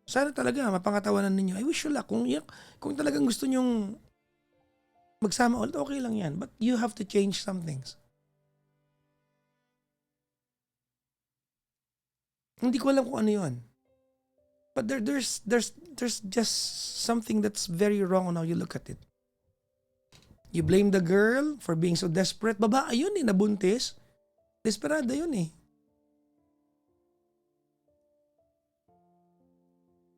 Sana talaga mapangatawanan ninyo. I wish you luck. Kung talagang gusto nyong magsama ulit, okay lang yan. But you have to change some things. Hindi ko alam kung ano yun. But there's just something that's very wrong on how you look at it. You blame the girl for being so desperate. Babae yun nabuntis. Desperada yun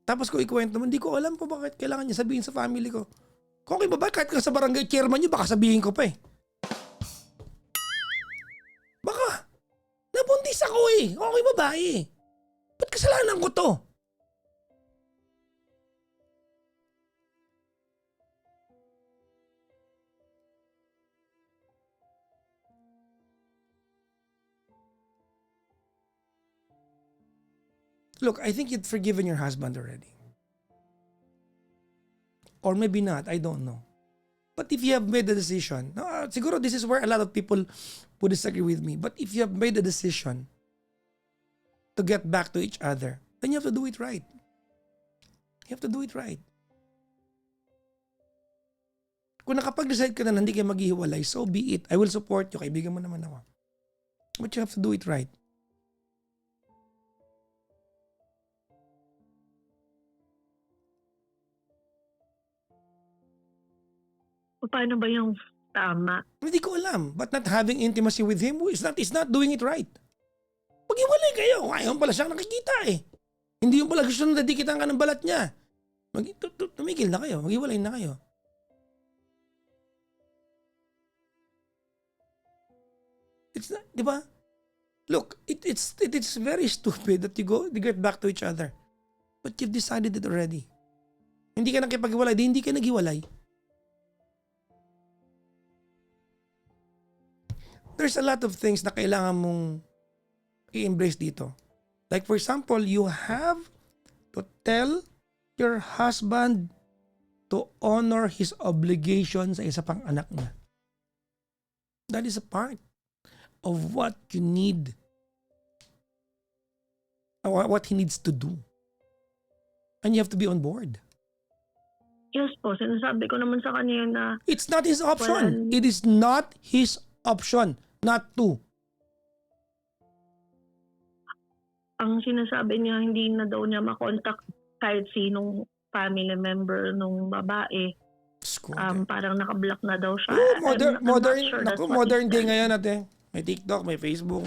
Tapos ko ikwento mo, hindi ko alam po bakit kailangan niya sabihin sa family ko. Kung okay ba kahit ka sa barangay chairman nyo, baka sabihin ko pa Baka. Nabuntis ako Okay babae. Ba't kasalanan ko to? Look, I think you'd forgiven your husband already. Or maybe not, I don't know. But if you have made a decision, siguro this is where a lot of people would disagree with me. But if you have made a decision to get back to each other, then you have to do it right. You have to do it right. Kung nakapag-decide ka na hindi kayo maghihiwalay, so be it. I will support you. Kaibigan mo naman ako. But you have to do it right. Paano ba yung tama? Hindi ko alam. But not having intimacy with him is not doing it right. Maghiwalay kayo. Ayaw pala siyang nakikita Hindi yung pala gusto na nadikitan ka ng balat niya. Tumigil na kayo. Maghiwalay na kayo. It's not, di ba? Look, it's very stupid that you get back to each other. But you've decided it already. Hindi ka nakipaghiwalay, hindi ka naghiwalay. There's a lot of things na kailangan mong i-embrace dito. Like for example, you have to tell your husband to honor his obligation sa isa pang anak niya. That is a part of what you need, what he needs to do. And you have to be on board. Yes po, sinasabi ko naman sa kanya yun na It's not his option. It is not his option not to. ang sinasabi niya hindi na daw niya makontak kahit sinong family member nung babae. Parang naka-block na daw siya. Modern day ngayon ate. May TikTok, may Facebook.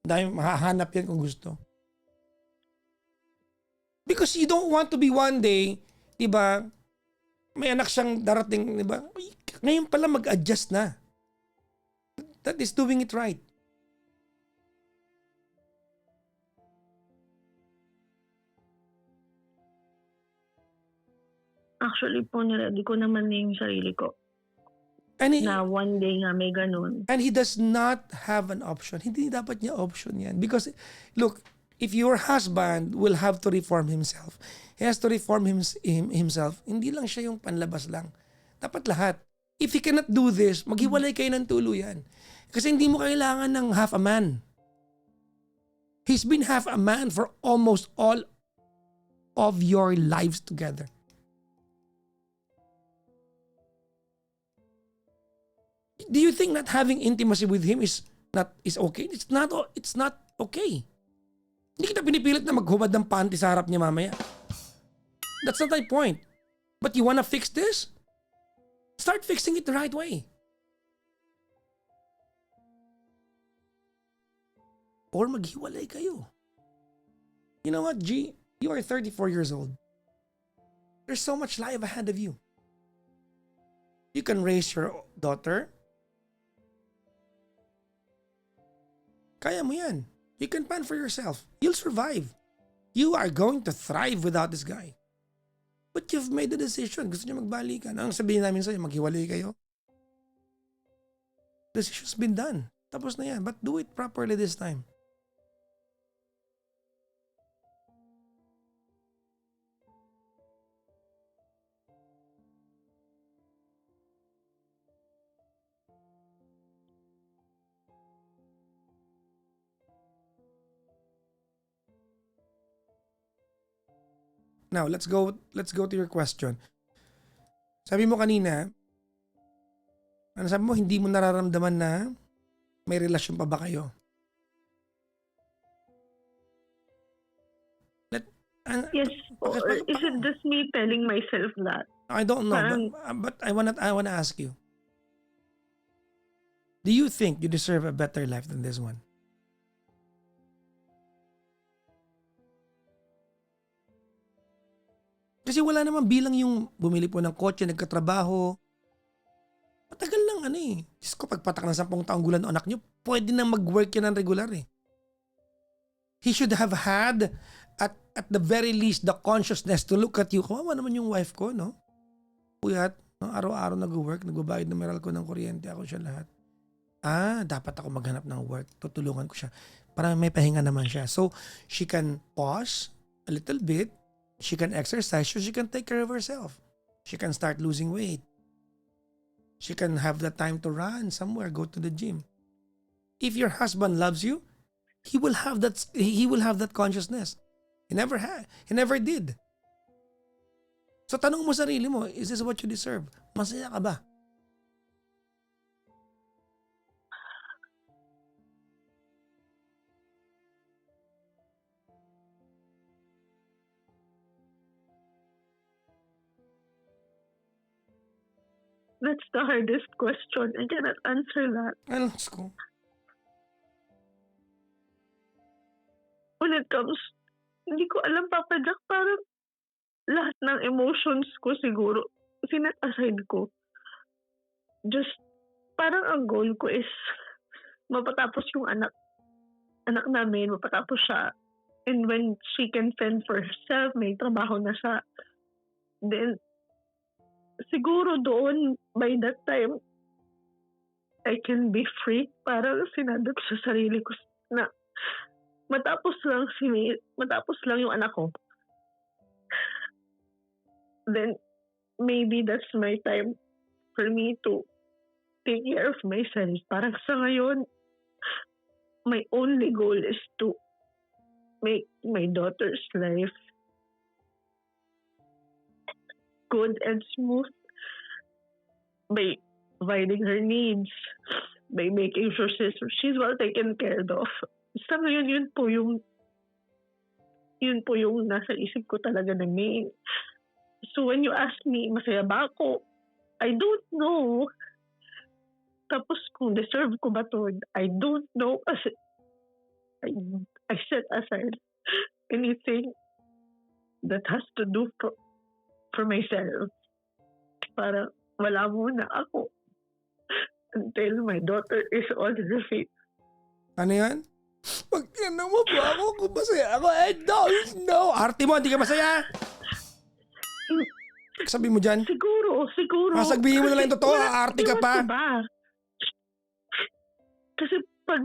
Dahil mahahanap yan kung gusto. Because you don't want to be one day, di ba, may anak siyang darating, di ba? Ngayon pala mag-adjust na. That is doing it right. Actually po, niready ko naman yung sarili ko. Na one day nga may ganun. And he does not have an option. Hindi dapat niya option yan. Because, look, if your husband will have to reform himself, he has to reform himself, hindi lang siya yung panlabas lang. Dapat lahat. If he cannot do this, maghiwalay kayo ng tuluyan. Kasi hindi mo kailangan ng half a man. He's been half a man for almost all of your lives together. Do you think not having intimacy with him is okay? It's not okay. Hindi kita pinipilit na maghubad ng panty sa harap niya mamaya. That's not my point. But you wanna fix this? Start fixing it the right way. Or maghiwalay kayo. You know what, G? You are 34 years old. There's so much life ahead of you. You can raise your daughter. Kaya mo yan. You can plan for yourself. You'll survive. You are going to thrive without this guy. But you've made the decision. Gusto niya magbalikan. Ang sabihin namin sa'yo, maghiwalay kayo. Decision's been done. Tapos na yan. But do it properly this time. Now, let's go to your question. Sabi mo kanina, sabi mo, hindi mo nararamdaman na may relasyon pa ba kayo? Yes. Is it just me telling myself that? I don't know, but I wanna ask you. Do you think you deserve a better life than this one? Kasi wala naman bilang yung bumili po ng kotse, nagkatrabaho. Matagal lang Diyos ko, pagpatak ng 10 taong gulang ng anak nyo, pwede na mag-work yan ng regular He should have had, at the very least, the consciousness to look at you. Kawawa naman yung wife ko, no? Puyat, no? Araw-araw nag-work, nagbabayad ng meral ko ng kuryente, ako siya lahat. Dapat ako maghanap ng work. Tutulungan ko siya. Para may pahinga naman siya. So, she can pause a little bit. She can exercise, so she can take care of herself. She can start losing weight. She can have the time to run somewhere, go to the gym. If your husband loves you, he will have that consciousness. He never did. So tanong mo sarili mo, is this what you deserve? Masaya ka ba? That's the hardest question. I cannot answer that. Let's go. When it comes, hindi ko alam, Papa Jack, parang lahat ng emotions ko siguro, sinet aside ko. Just, parang ang goal ko is mapatapos yung anak namin, mapatapos siya. And when she can fend for herself, may trabaho na siya, then, siguro doon, by that time, I can be free. Parang sinabi ko sa sarili ko na matapos lang yung anak ko, then maybe that's my time for me to take care of myself. Parang sa ngayon, my only goal is to make my daughter's life good and smooth by providing her needs, by making sure she's well taken care of. Sa ngayon, yun po yung nasa isip ko talaga na main. So when you ask me, masaya ba ako? I don't know. Tapos kung deserve ko ba to, I don't know. Kasi I set aside anything that has to do for myself. Para wala muna ako until my daughter is on her feet. Ano yan? Pag tinanong mo ba ako kung masaya ako, I don't know. Arte mo, hindi ka masaya? Sabi mo dyan? Siguro. Sabihin mo na lang yung totoo, arte ka pa. Kasi pag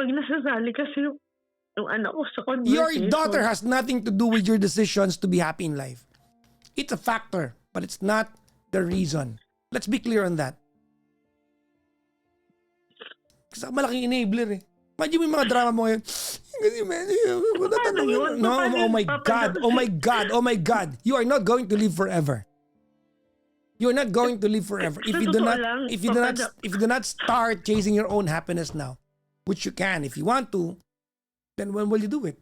nasasali kasi yung anak ko sa conversation. Your daughter has nothing to do with your decisions to be happy in life. It's a factor, but it's not the reason. Let's be clear on that. Kasi malaking enabler eh. Imagine mo yung mga drama mo ngayon. Kasi no, oh my God. You are not going to live forever. You are not going to live forever. If you do not start chasing your own happiness now, which you can if you want to, then when will you do it?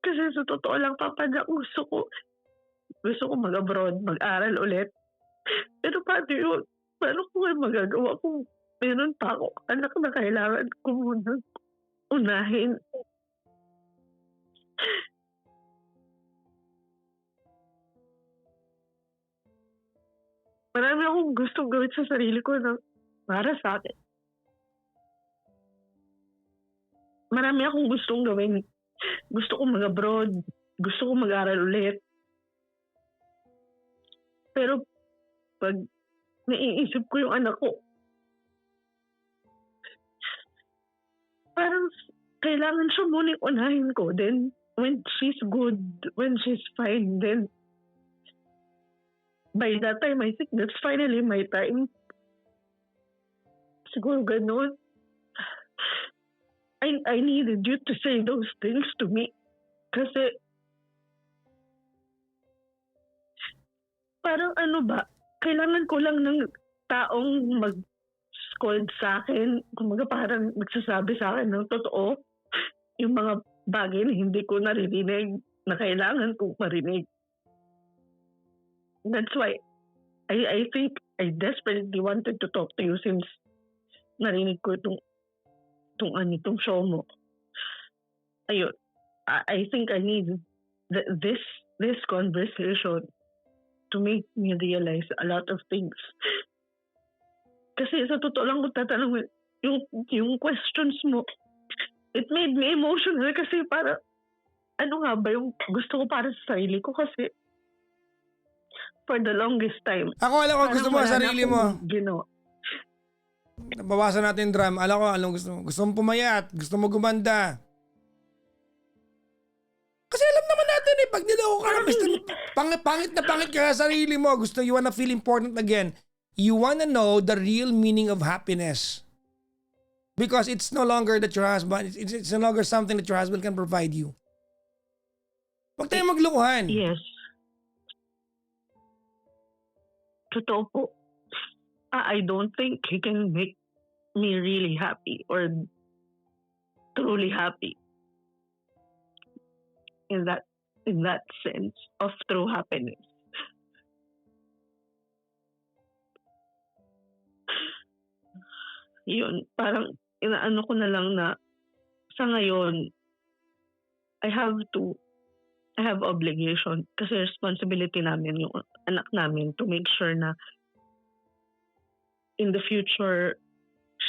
Kasi sa totoo lang, Papa Jack, gusto ko mag-abroad, mag-aral ulit. Pero paano yun? Paano ko kayo magagawa kung meron pa ako anak na kailangan ko muna unahin? Marami akong gustong gawin sa sarili ko na para sa akin. Marami akong gustong gawin. Gusto ko mag-abroad. Gusto ko mag-aral ulit. Pero pag naiisip ko yung anak ko, parang kailangan siya muna unahin ko. Then, when she's good, when she's fine, then by that time, I think that's finally my time. Siguro ganun. I needed you to say those things to me. Kasi, parang ano ba, kailangan ko lang ng taong mag-scold sa akin. Kumaga parang magsasabi sa akin ng totoo. Yung mga bagay na hindi ko naririnig, na kailangan kong marinig. That's why I think I desperately wanted to talk to you since narinig ko itong show mo. Ayun. I think I need this conversation to make me realize a lot of things. Kasi sa totoo lang kung tatanungin, yung questions mo, it made me emotional kasi para, ano nga ba yung gusto ko para sa sarili ko kasi for the longest time. Ako alam ko gusto mo sa sarili mo. Nabawasan natin yung drama. Alam ko anong gusto mo. Gusto mo pumayat. Gusto mo gumanda. Kasi alam naman natin eh, pag niloko ka na, pangit ka sa sarili mo. You wanna feel important again. You wanna know the real meaning of happiness. Because it's no longer that your husband, it's no longer something that your husband can provide you. Huwag tayo maglukuhan. Yes. Totoo po. I don't think he can make me really happy or truly happy in that sense of true happiness. Yun, parang inaano ko na lang na sa ngayon I have obligation kasi responsibility namin yung anak namin to make sure na in the future,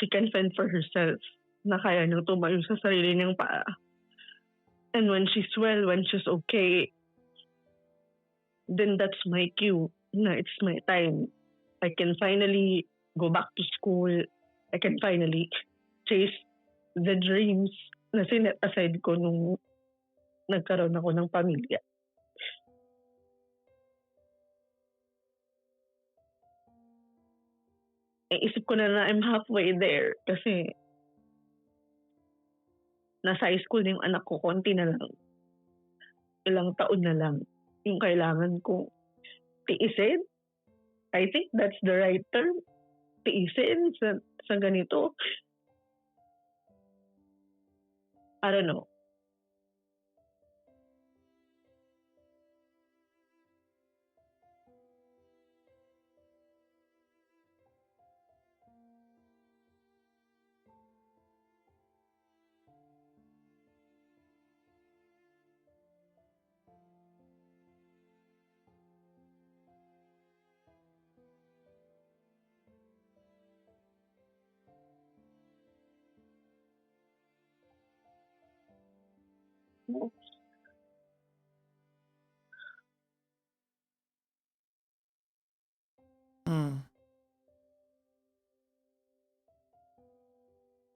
she can fend for herself, na kaya niyang tumayo sa sarili niyang paa. And when she's well, when she's okay, then that's my cue, na it's my time. I can finally go back to school. I can finally chase the dreams na sinet aside ko nung nagkaroon ako ng pamilya. Isip ko na I'm halfway there kasi nasa high school na yung anak ko, konti na lang. Ilang taon na lang yung kailangan kong tiisin. I think that's the right term. Tiisin sa ganito. I don't know.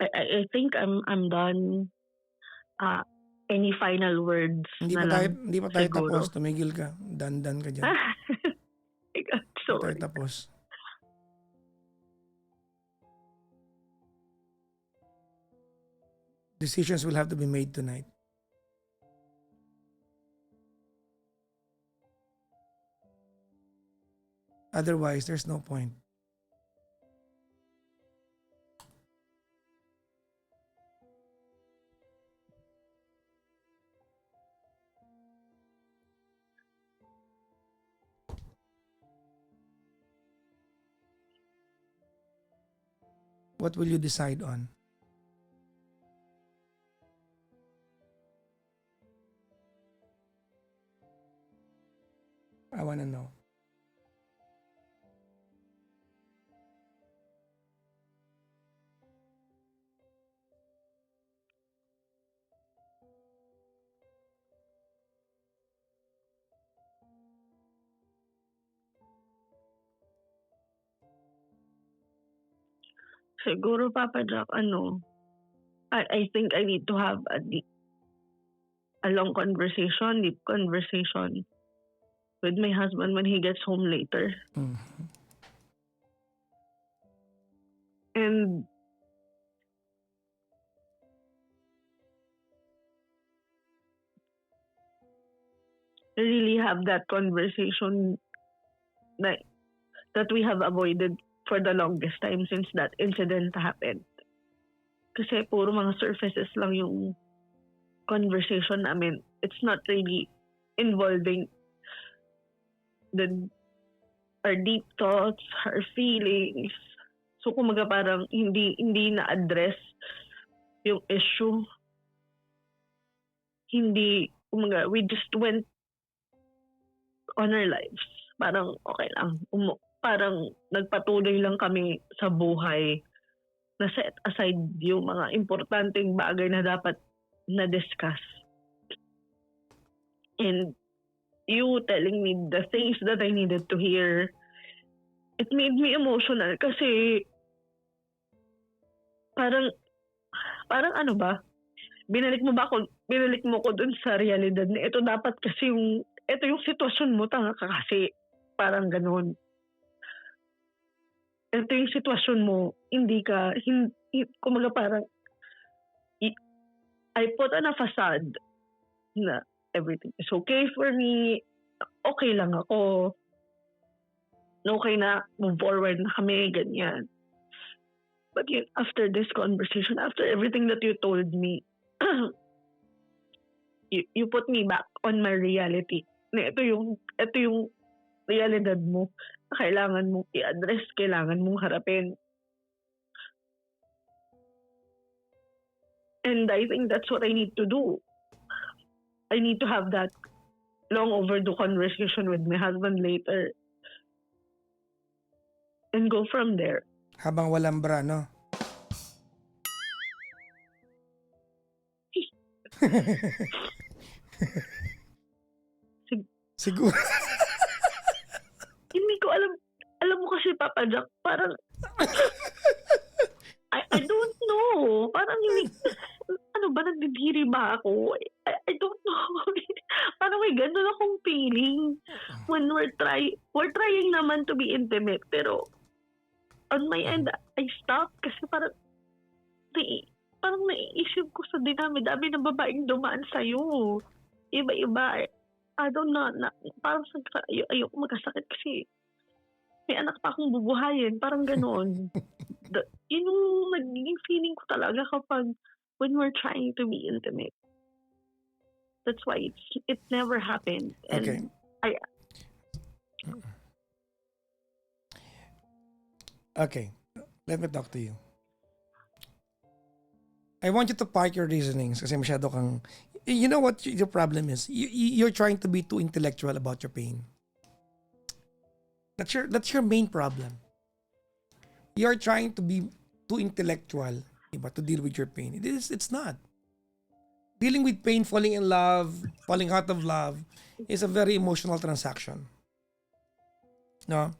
I think I'm done. Any final words? Hindi pa tayo tapos. Tumigil ka. Dan ka dyan. Sorry. Hindi tayo tapos. Decisions will have to be made tonight. Otherwise, there's no point. What will you decide on? I want to know. Siguro, Papa Jack, I think I need to have a long conversation, deep conversation with my husband when he gets home later. Mm-hmm. And really have that conversation that we have avoided for the longest time since that incident happened. Kasi puro mga surfaces lang yung conversation namin. It's not really involving our deep thoughts, our feelings. So kumaga parang hindi na-address yung issue. Kumaga, we just went on our lives. Parang okay lang. Parang nagpatuloy lang kami sa buhay na set aside yung mga importanteng bagay na dapat na-discuss. And you telling me the things that I needed to hear, it made me emotional kasi parang ano ba? Binalik mo ko dun sa realidad na ito dapat kasi ito yung sitwasyon mo, tanga ka kasi. Parang ganun. Ito yung sitwasyon mo, kumaga parang, I put on a facade na everything is okay for me, okay lang ako, okay na, move forward na kami, ganyan. But after this conversation, after everything that you told me, you put me back on my reality. Na ito yung realidad mo. Kailangan mong i-address, kailangan mong harapin. And I think that's what I need to do. I need to have that long overdue conversation with my husband later. And go from there. Habang walang bra, no? Siguro. Hindi ko alam. Alam mo kasi, Papa Jack, parang I don't know. Parang hindi. ba ako? I don't know. Parang may ganun akong feeling when we're trying naman to be intimate, pero on my end, I stopped kasi parang naiisip ko sa dinami-dami ng babaeng dumaan sa'yo. Iba-iba. I don't know. Parang ayoko magkasakit kasi may anak pa akong bubuhayin. Parang gano'n. Yun yung nagiging feeling ko talaga kapag when we're trying to be intimate. That's why it never happened. And Okay. Okay. Let me talk to you. I want you to park your reasonings kasi masyado kang... You know what your problem is? You're trying to be too intellectual about your pain. That's your main problem. You're trying to be too intellectual, diba, to deal with your pain. It's not. Dealing with pain, falling in love, falling out of love is a very emotional transaction. No?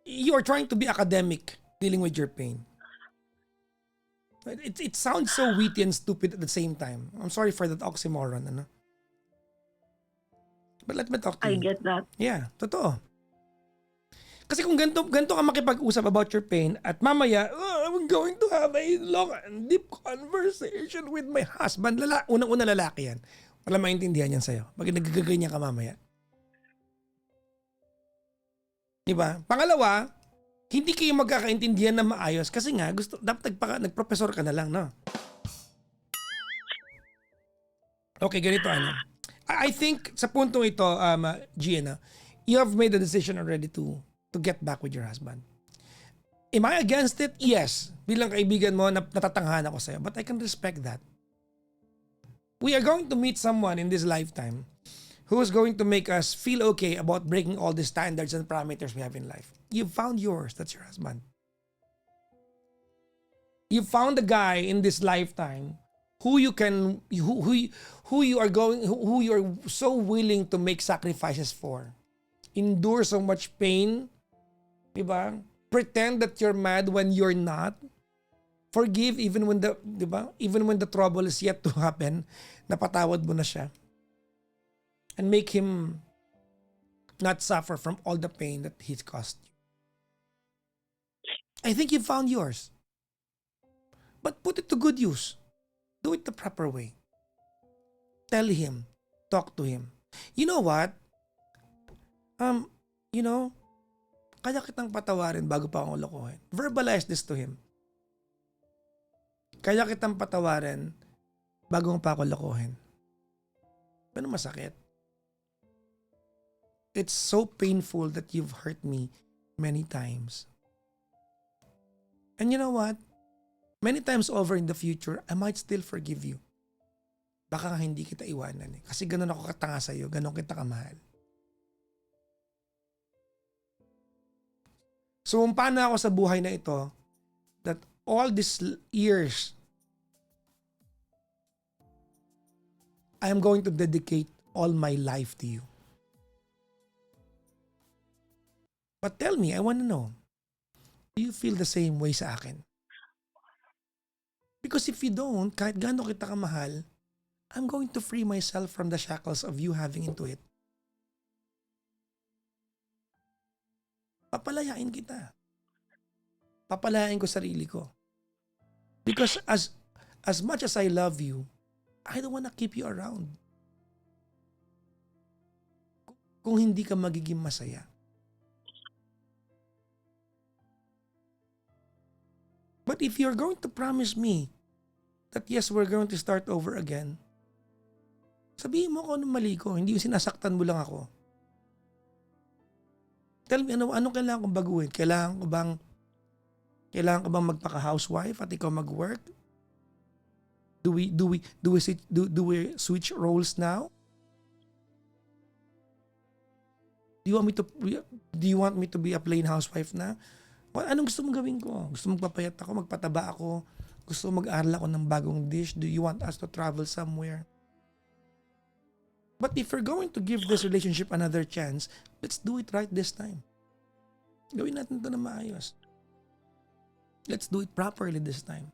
You are trying to be academic dealing with your pain. It sounds so witty and stupid at the same time. I'm sorry for that oxymoron. Ano? But let me talk to you. I get that. Yeah, totoo. Kasi kung ganito ka makipag-usap about your pain at mamaya, I'm going to have a long and deep conversation with my husband. Unang-una lalaki yan. Wala maintindihan yan sa'yo. Pag nagagaganyan ka mamaya. Diba? Pangalawa, hindi kayo magkakaintindihan na maayos kasi nga dapat nagprofesor ka na lang, no? Okay, ganito ano. I think sa puntong ito, Gianna, you have made a decision already to get back with your husband. Am I against it? Yes. Bilang kaibigan mo, natatanghahan ako sa'yo. But I can respect that. We are going to meet someone in this lifetime who is going to make us feel okay about breaking all the standards and parameters we have in life. You found yours. That's your husband. You found a guy in this lifetime who you are so willing to make sacrifices for. Endure so much pain. Diba? Pretend that you're mad when you're not. Forgive even when the trouble is yet to happen. Napatawad mo na siya. And make him not suffer from all the pain that he's caused you. I think you found yours. But put it to good use. Do it the proper way. Tell him. Talk to him. You know what? Kaya kitang patawarin bago pa akong lokohin. Verbalize this to him. Kaya kitang patawarin bago pa ako lokohin. Pero masakit. It's so painful that you've hurt me many times. And you know what? Many times over in the future, I might still forgive you. Baka nga hindi kita iwanan eh. Kasi ganun ako katanga sa'yo, ganun kita kamahal. Sumumpa na ako sa buhay na ito that all these years, I am going to dedicate all my life to you. But tell me, I want to know, do you feel the same way sa akin? Because if you don't, kahit gaano kita kamahal, I'm going to free myself from the shackles of you having into it. Papalayain kita. Papalayain ko sarili ko. Because as much as I love you, I don't wanna keep you around. Kung hindi ka magiging masaya. But if you're going to promise me that yes, we're going to start over again, sabihin mo kung anong mali ko, hindi yung sinasaktan mo lang ako. Tell me, anong kailangan kong baguhin? Kailangan ko bang magpaka-housewife at ikaw mag-work? Do we switch roles now? Do you want me to be a plain housewife na? Anong gusto mong gawin ko? Gusto mong magpapayat ako, magpataba ako? Gusto mong mag-aral ako ng bagong dish? Do you want us to travel somewhere? But if we're going to give this relationship another chance, let's do it right this time. Gawin natin ito na maayos. Let's do it properly this time.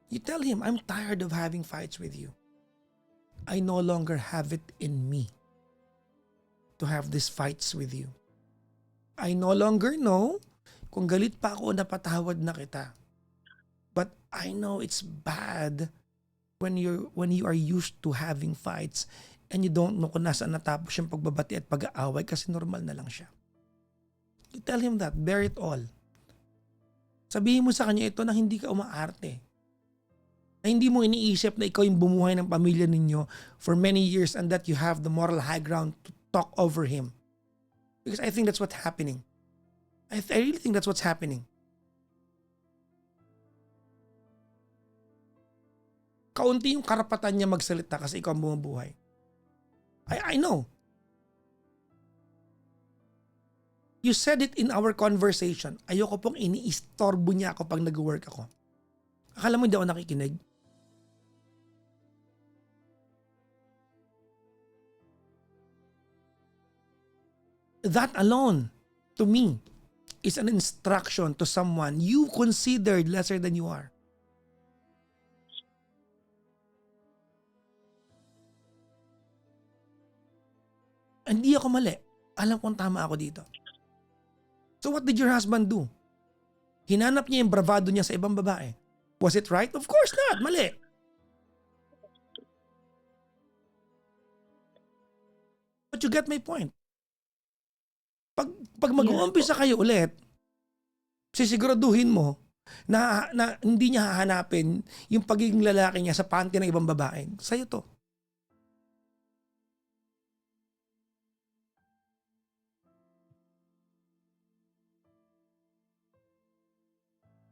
You tell him, I'm tired of having fights with you. I no longer have it in me to have these fights with you. I no longer know kung galit pa ako o napatawad na kita. But I know it's bad when you are used to having fights and you don't know kung nasaan natapos yung pagbabati at pag-aaway kasi normal na lang siya. You tell him that, bear it all. Sabihin mo sa kanya ito na hindi ka umaarte. Na hindi mo iniisip na ikaw yung bumuhay ng pamilya ninyo for many years and that you have the moral high ground to talk over him. Because I think that's what's happening. I really think that's what's happening. Kaunti yung karapatan niya magsalita kasi ikaw ang bumubuhay. I know. You said it in our conversation. Ayoko pong iniistorbo niya ako pag nag-work ako. Akala mo hindi ako nakikinig? That alone, to me, is an instruction to someone you considered lesser than you are. Hindi ako mali. Alam kong tama ako dito. So what did your husband do? Hinanap niya yung bravado niya sa ibang babae. Was it right? Of course not. Mali. But you get my point. Pag mag-uumpisa kayo ulit, sisiguraduhin mo na hindi niya hahanapin yung pagiging lalaki niya sa panty ng ibang babae. Sa'yo to.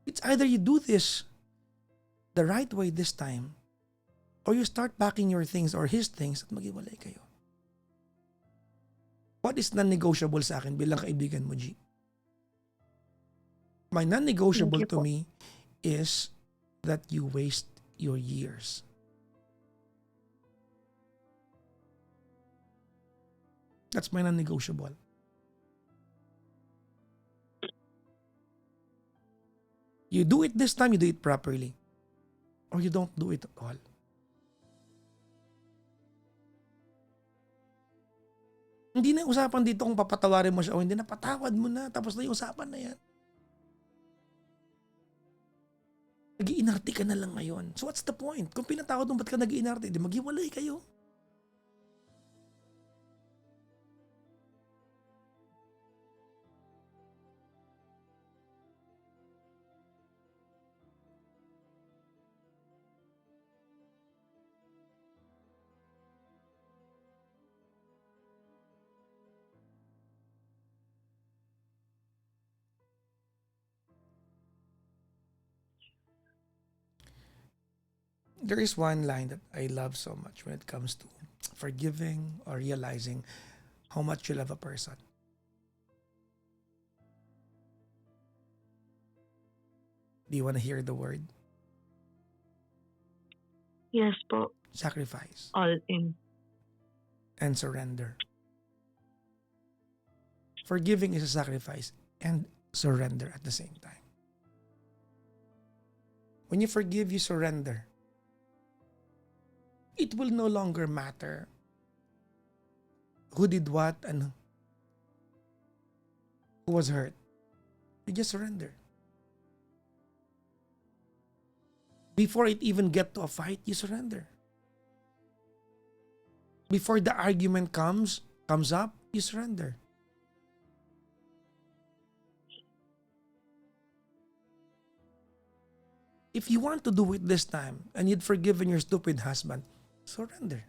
It's either you do this the right way this time or you start packing your things or his things at maghiwalay kayo. What is non-negotiable sa akin bilang kaibigan mo, G? My non-negotiable to me is that you waste your years. That's my non-negotiable. You do it this time, you do it properly. Or you don't do it at all. Hindi na yung usapan dito kung papatawarin mo siya o hindi, napatawad mo na, tapos na yung usapan na yan. Nag-iinarte ka na lang ngayon. So what's the point? Kung pinatawad mo, ba't ka nag-iinarte? Di maghiwalay kayo. There is one line that I love so much when it comes to forgiving or realizing how much you love a person. Do you want to hear the word? Yes po. Sacrifice. All in. And surrender. Forgiving is a sacrifice and surrender at the same time. When you forgive, you surrender. It will no longer matter who did what and who was hurt. You just surrender. Before it even get to a fight, you surrender. Before the argument comes up, you surrender. If you want to do it this time and you'd forgiven your stupid husband, surrender.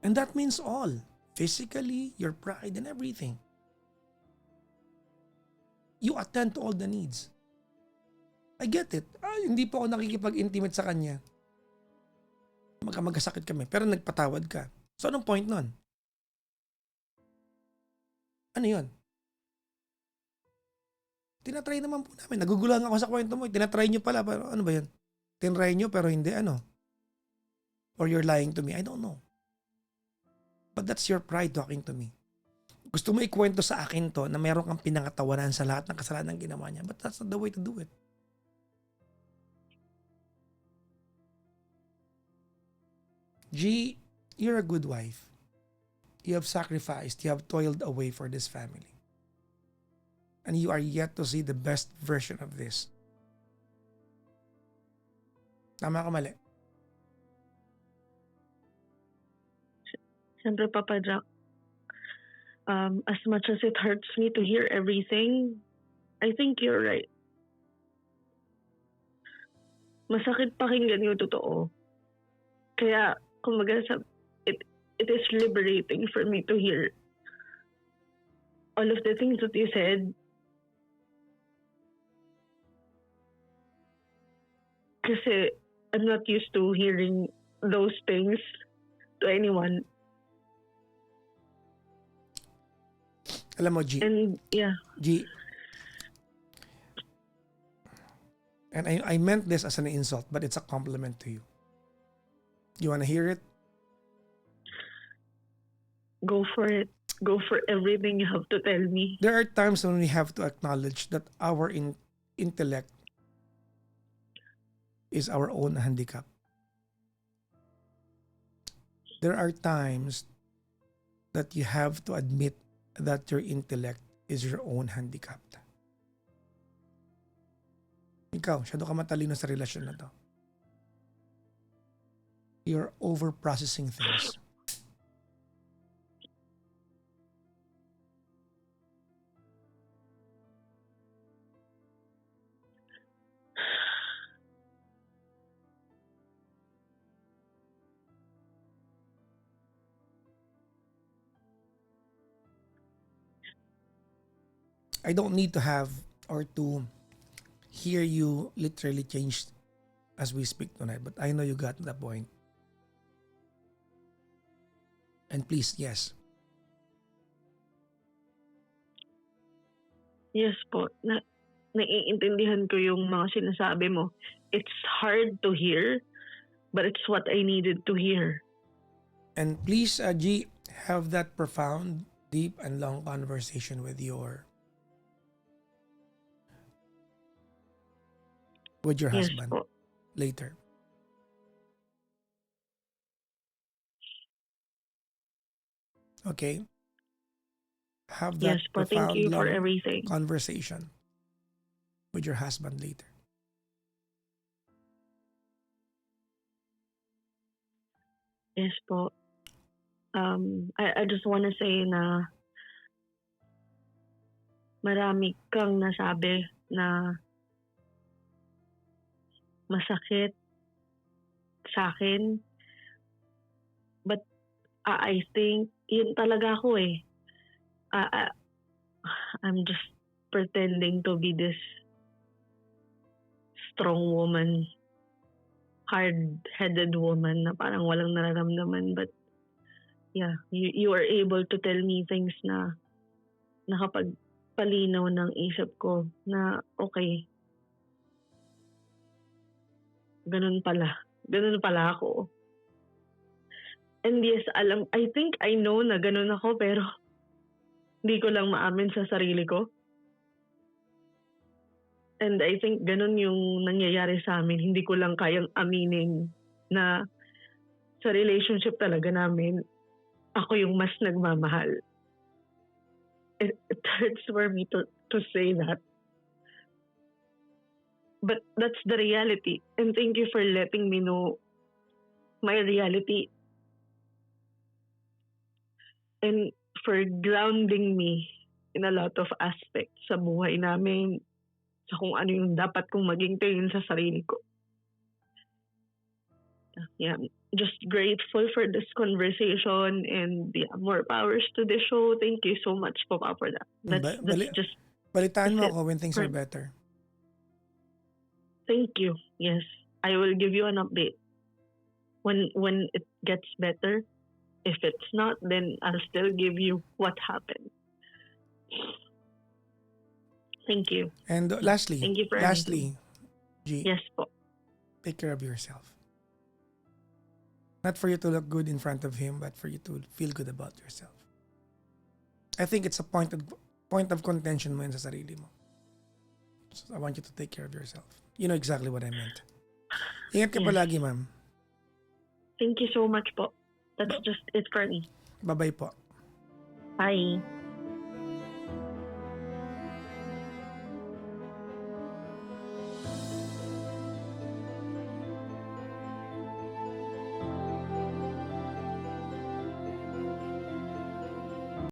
And that means all. Physically, your pride and everything. You attend to all the needs. I get it. Hindi po ako nakikipag-intimate sa kanya. Magkasakit kami. Pero nagpatawad ka. So anong point nun? Ano yun? Tinatry naman po namin. Naguguluhan ako sa kwento mo. Tinatry nyo pala. Pero ano ba yun? Tinry nyo pero hindi ano. Or you're lying to me. I don't know. But that's your pride talking to me. Gusto mo ikwento sa akin to na meron kang pinangatawanan sa lahat ng kasalanan ginawa niya. But that's not the way to do it. G, you're a good wife. You have sacrificed, you have toiled away for this family. And you are yet to see the best version of this. Tama ka mali? Siyempre, Papa Jack, as much as it hurts me to hear everything, I think you're right. Masakit pakinggan yung totoo. Kaya, kumbaga, it is liberating for me to hear all of the things that you said. Kasi I'm not used to hearing those things to anyone. Alam mo, G. And yeah. G. And I meant this as an insult, but it's a compliment to you. You want to hear it? Go for it. Go for everything you have to tell me. There are times when we have to acknowledge that our intellect is our own handicap. There are times that you have to admit that your intellect is your own handicap. Ikaw, masyado ka matalino sa relasyon na to. You're over-processing things. I don't need to have or to hear you literally change as we speak tonight, but I know you got the point. And please, yes. Yes po. Naiintindihan ko yung mga sinasabi mo. It's hard to hear, but it's what I needed to hear. And please, G, have that profound, deep, and long conversation with your husband po. Later. Okay? Have that Yes po. Thank profound, you for long everything. conversation with your husband later. Yes po. I just want to say na marami kang nasabi na masakit sa akin. But I think yun talaga ako eh. I'm just pretending to be this strong woman, hard-headed woman na parang walang nararamdaman. But yeah, you are able to tell me things na nakapagpalinaw ng isip ko na okay, ganun pala ako. And yes, I think I know na ganun ako, pero hindi ko lang maamin sa sarili ko. And I think ganun yung nangyayari sa amin. Hindi ko lang kayang aminin na sa relationship talaga namin, ako yung mas nagmamahal. It hurts for me to say that. But that's the reality. And thank you for letting me know my reality. And for grounding me in a lot of aspects sa buhay namin, sa kung ano yung dapat kong maging tingin sa sarili ko. Yeah, just grateful for this conversation and yeah, more powers to the show. Thank you so much, Papa, for that. That's just... Balitaan mo ako when things are better. Thank you. Yes, I will give you an update when it gets better. If it's not, then I'll still give you what happened. Thank you. And lastly, thank you for G, yes po. Take care of yourself. Not for you to look good in front of him, but for you to feel good about yourself. I think it's a point of contention mo yun sa sarili mo. So I want you to take care of yourself. You know exactly what I meant. Ingat ka palagi, ma'am. Thank you so much po. That's just it for me. Bye-bye po. Bye.